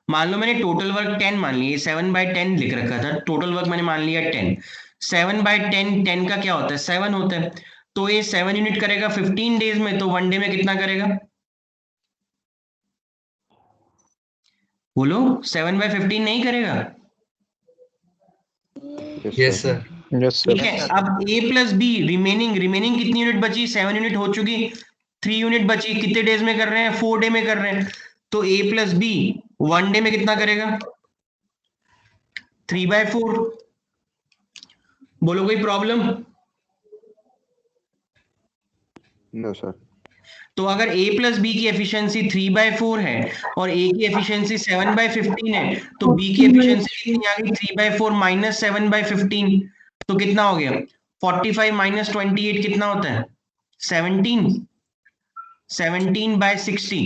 मान लो मैंने टोटल वर्क 10 मान लिया, 7/10 लिख रखा था, टोटल वर्क मैंने मान लिया 10। 7/10, 10 का क्या होता है? 7 होता है, तो ये 7 यूनिट करेगा 15 डेज में, तो 1 डे में कितना करेगा? बोलो 7/15 नहीं करेगा? Yes sir. यस ठीक सर। है, अब a प्लस बी रिमेनिंग कितनी यूनिट बची? 7 यूनिट हो चुकी, 3 यूनिट बची। कितने डेज में कर रहे हैं? 4 डे में कर रहे हैं। तो a प्लस बी 1 डे में कितना करेगा? 3/4। बोलो कोई प्रॉब्लम? No sir. तो अगर a प्लस बी की एफिशिएंसी 3/4 है और a की एफिशिएंसी 7/15 है, तो b की एफिशिएंसी कितनी आ गई? 3/4 माइनस 7/15, तो कितना हो गया? 45 माइनस 28 कितना होता है? 17। 17/60।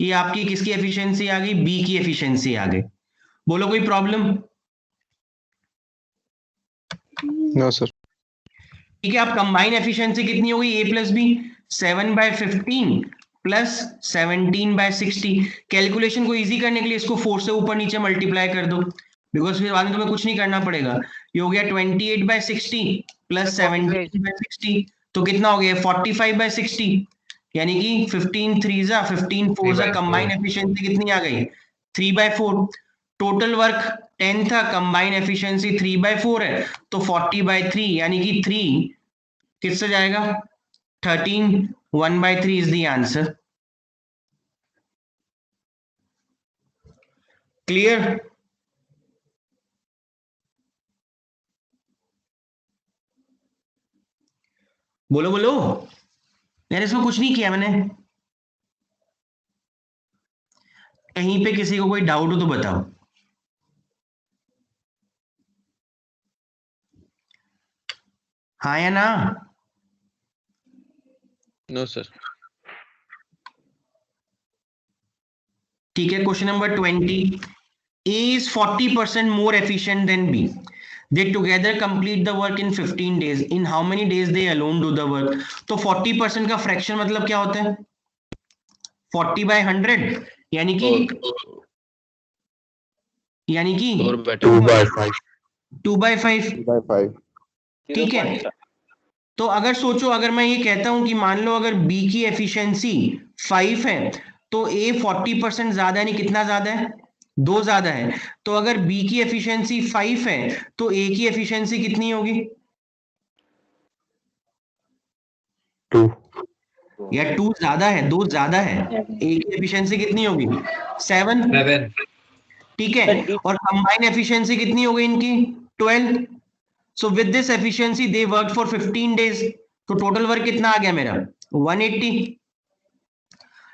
ये आपकी किसकी एफिशिएंसी आ गई? b की एफिशिएंसी आ गई। बोलो कोई प्रॉब्लम? No sir. ठीक है, अब कंबाइन एफिशिएंसी कितनी होगी a plus B? 7/15 plus 17/60। Calculation को इजी करने के लिए इसको 4 से ऊपर नीचे मल्टीप्लाई कर दो, बिकॉज फिर बाद में तुम्हें कुछ नहीं करना पड़ेगा। ये हो गया 28/60 प्लस 17/60, तो कितना हो गया? 45/60, यानी कि 15 3 जा 15 4 जा, कंबाइन एफिशिएंसी कितनी आ गई? 3/4। टोटल वर्क 10 था, कंबाइन एफिशिएंसी 3/4 है, तो 40/3, यानी कि 3 किससे जाएगा? 13। 1/3 इज द आंसर। क्लियर? बोलो बोलो यार, इसमें कुछ नहीं किया मैंने। कहीं पे किसी को कोई डाउट हो तो बताओ। हाँ या ना? No sir. ठीक है, question number 20। A is 40% more efficient than B. They together complete the work in 15 days. In how many days they alone do the work? तो 40% का फ्रैक्शन मतलब क्या होता है? 40/100, यानी कि 2/5। 2/5। ठीक है, तो अगर सोचो, अगर मैं ये कहता हूं कि मान लो अगर B की एफिशिएंसी 5 है, तो A 40% ज्यादा, यानी कितना ज्यादा है? 2 ज्यादा है। तो अगर B की एफिशिएंसी 5 है, तो A की एफिशिएंसी कितनी होगी? 2। या 2 ज्यादा है, 2 ज्यादा है। A की एफिशिएंसी कितनी होगी? 7। 7। ठीक है, और कंबाइन एफिशिएंसी कितनी हो गई इनकी? 12। So with this efficiency they work for 15 days. तो टोटल वर्क कितना आ गया मेरा? 180।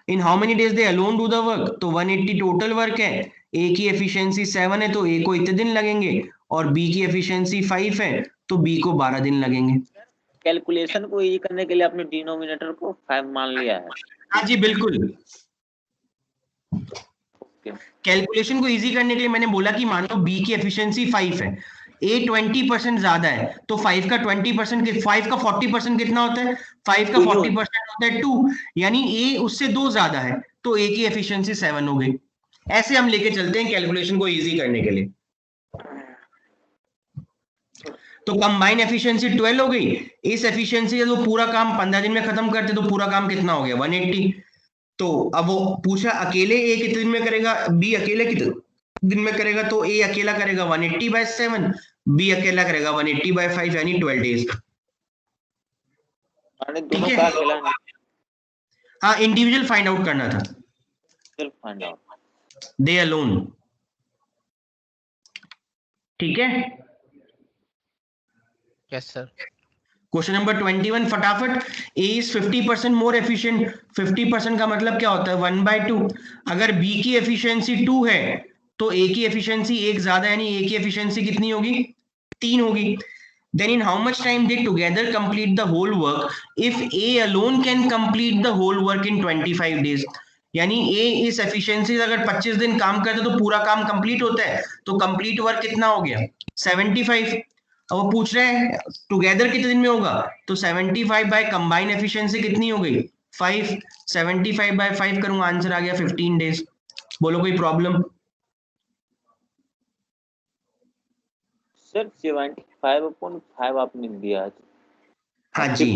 इन how many days they alone do the work? तो 180 टोटल वर्क है। ए की एफिशिएंसी 7 है, तो ए को इतने दिन लगेंगे, और बी की एफिशिएंसी 5 है, तो बी को 12 दिन लगेंगे। कैलकुलेशन को ये करने के लिए आपने डिनोमिनेटर को 5 मान लिया है। हाँ जी बिल्कुल। कैलकुलेशन को इजी करने के लिए मैंने बोला कि मान लो बी की एफिशिएंसी 5 है, ए 20% ज्यादा है, तो 5 का 20%, 5 का 40% कितना होता है? 5 का 40% होता है 2, यानी ए उससे 2 ज्यादा है, तो ए की एफिशिएंसी 7 हो गई। ऐसे हम लेके चलते हैं कैलकुलेशन को इजी करने के लिए। तो कंबाइन एफिशिएंसी 12 हो गई। इस एफिशिएंसी से तो पूरा काम 15 दिन में खत्म करते, तो पूरा काम कितना हो गया? 180। तो अब वो पूछा अकेले ए कितने दिन में करेगा, बी अकेले कितने दिन में करेगा? तो ए अकेला करेगा 180/7, बी अकेला करेगा 180/5, यानी 12 डेज। दोनों का अकेला नहीं, हाँ इंडिविजुअल फाइंड आउट करना था। सिर्फ फाइंड आउट, दे अलोन। ठीक है, यस सर। क्वेश्चन नंबर 21 फटाफट। ए इज 50% मोर एफिशिएंट। 50% का मतलब क्या होता है? 1/2। अगर बी की एफिशिएंसी 2 है, तो ए की एफिशिएंसी 1 ज्यादा, यानी ए की एफिशिएंसी कितनी होगी? 3 होगी। Then in how much time they together complete the whole work? If A alone can complete the whole work in 25 days, यानी A इस एफिशिएंसी से अगर 25 दिन काम करता है तो पूरा काम कंप्लीट होता है, तो कंप्लीट वर्क कितना हो गया? 75। अब वो पूछ रहे हैं टुगेदर कितने दिन में होगा, तो 75 बाय कंबाइन एफिशिएंसी कितनी हो गई? 5। 75/5 करूंगा, आंसर आ गया 15 डेज। बोलो कोई प्रॉब्लम? सर 75/5 आपने दिया है। हाँ जी,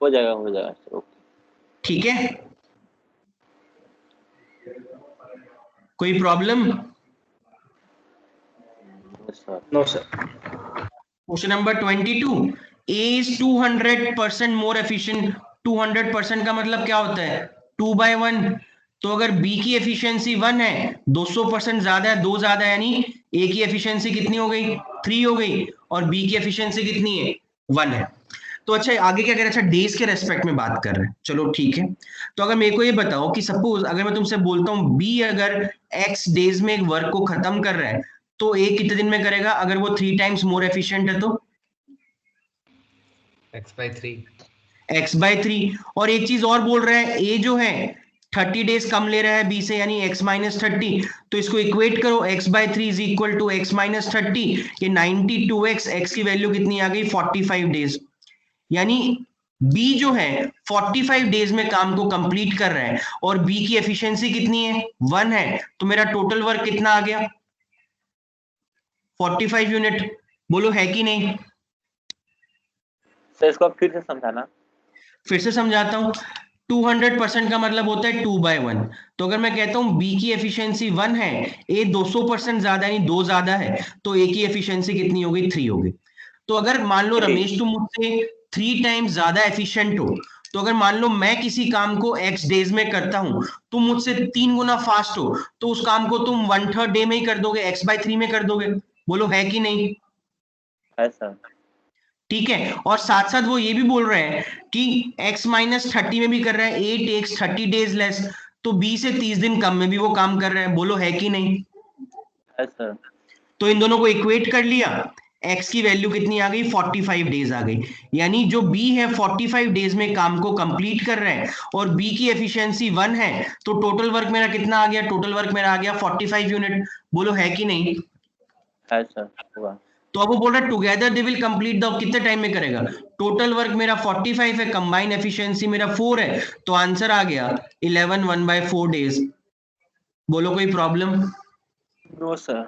हो जाएगा सर। ओके, ठीक है। कोई problem? No, sir. Question number 22, A is 200% more efficient. 200% का मतलब क्या होता है? 2/1. तो अगर B की एफिशिएंसी 1 है, 200% ज्यादा है, 2 ज्यादा है, यानी A की एफिशिएंसी कितनी हो गई? 3 हो गई, और B की एफिशिएंसी कितनी है? 1 है। तो अच्छा आगे क्या कह रहे हैं? अच्छा डेज के रेस्पेक्ट में बात कर रहे हैं, चलो ठीक है। तो अगर मेरे को ये बताओ कि सपोज अगर मैं तुमसे बोलता हूँ B अगर x डेज में एक वर्क को खत्म कर रहा है, तो A कितने दिन में करेगा? अगर वो 3 टाइम्स मोर एफिशिएंट है तो x/3. x/3। और एक चीज और बोल रहा है, A जो है 30 डेज कम ले रहा है B से, यानी x-30। तो इसको इक्वेट करो, x/3 is equal to x-30, ये 92x, x की वैल्यू कितनी आ गई? 45 डेज। यानी B जो है 45 डेज में काम को कंप्लीट कर रहा है, और B की एफिशिएंसी कितनी है? 1 है। तो मेरा टोटल वर्क कितना आ गया? 45 यूनिट। बोलो है कि नहीं? सर इसको आप फिर से समझाना। फिर से समझाता हूं। 200% का मतलब होता है 2/1। तो अगर मैं कहता हूं B की एफिशिएंसी 1 है, A 200% ज्यादा यानी 2 ज्यादा है, तो A की एफिशिएंसी कितनी हो गई? 3 हो गई। तो अगर मान लो रमेश तुम मुझसे 3 टाइम्स ज्यादा एफिशिएंट हो, तो अगर मान लो मैं किसी काम को x डेज में करता हूं, तुम मुझसे 3 गुना फास्ट हो, तो उस काम को तुम 1/3 डे में ही कर दोगे, x/3 में कर दोगे। बोलो है कि नहीं? है सर। ठीक है। और साथ साथ वो ये भी बोल रहे हैं कि x-30 में भी कर रहा है, A takes 30 days less, तो B से 30 दिन कम में भी वो काम कर रहे हैं। बोलो है कि नहीं? है सर। तो इन दोनों को इक्वेट कर लिया, x की वैल्यू कितनी आ गई? 45 डेज आ गई। यानी जो B है 45 डेज में काम को कंप्लीट कर रहा है, और B की एफिशिएंसी 1 है, तो टोटल वर्क मेरा कितना आ गया? टोटल वर्क मेरा आ गया 45 यूनिट। बोलो है कि नहीं? है सर। हुआ। तो अब वो बोल रहा है together they will complete the, कितने टाइम में करेगा? टोटल वर्क मेरा 45 है, कंबाइन एफिशिएंसी मेरा 4 है, तो आंसर आ गया 11 1/4 डेज। बोलो कोई प्रॉब्लम? No sir.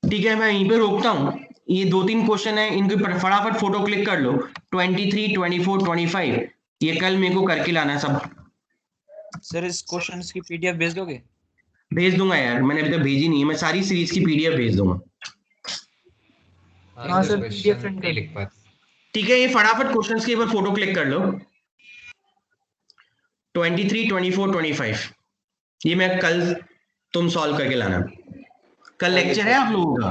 ठीक है, मैं यहीं पे रोकता हूं। ये 2-3 क्वेश्चन है, इनके फटाफट फोटो क्लिक कर लो। 23, 24, 25 ये कल मेरे को करके लाना है सब। सर इस क्वेश्चंस की पीडीएफ भेज दोगे? भेज दूंगा यार, मैंने अभी तक भेजी नहीं है, मैं सारी सीरीज की पीडीएफ भेज दूंगा। हाँ सर, पीडीएफ नहीं लिख पाते। ठीक है, ये फटाफट क्वेश्चंस के एक बार फोटो क्लिक कर लो। 23, 24, 25 ये मैं कल तुम सॉल्व करके लाना। कल लेक्चर है आप लोगों का?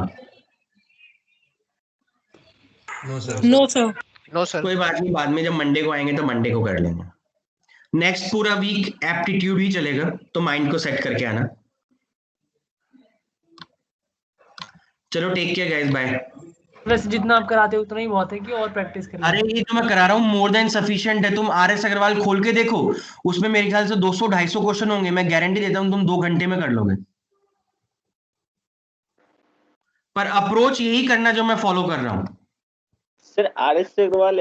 No sir. No sir. No sir. कोई बात नहीं, बाद में जब मंडे को आएंगे तो मंडे को कर लेंगे। नेक्स्ट पूरा वीक एप्टीट्यूड ही चलेगा, तो माइंड को सेट करके आना। चलो टेक केयर गाइस, बाय। वैसे जितना आप कराते हो उतना ही बहुत है कि और प्रैक्टिस करनी? अरे ये तो मैं करा रहा हूँ मोर देन सफिशिएंट है। तुम RS अग्रवाल खोल के देखो, उसमें मेरे ख्याल से 200-250 क्वेश्चन होंगे। मैं गारंटी देता हूँ तुम 2 घंटे में कर लोगे। पर अप्रोच यही करना जो मैं फॉलो कर रहा हूँ। Sir RS Agarwal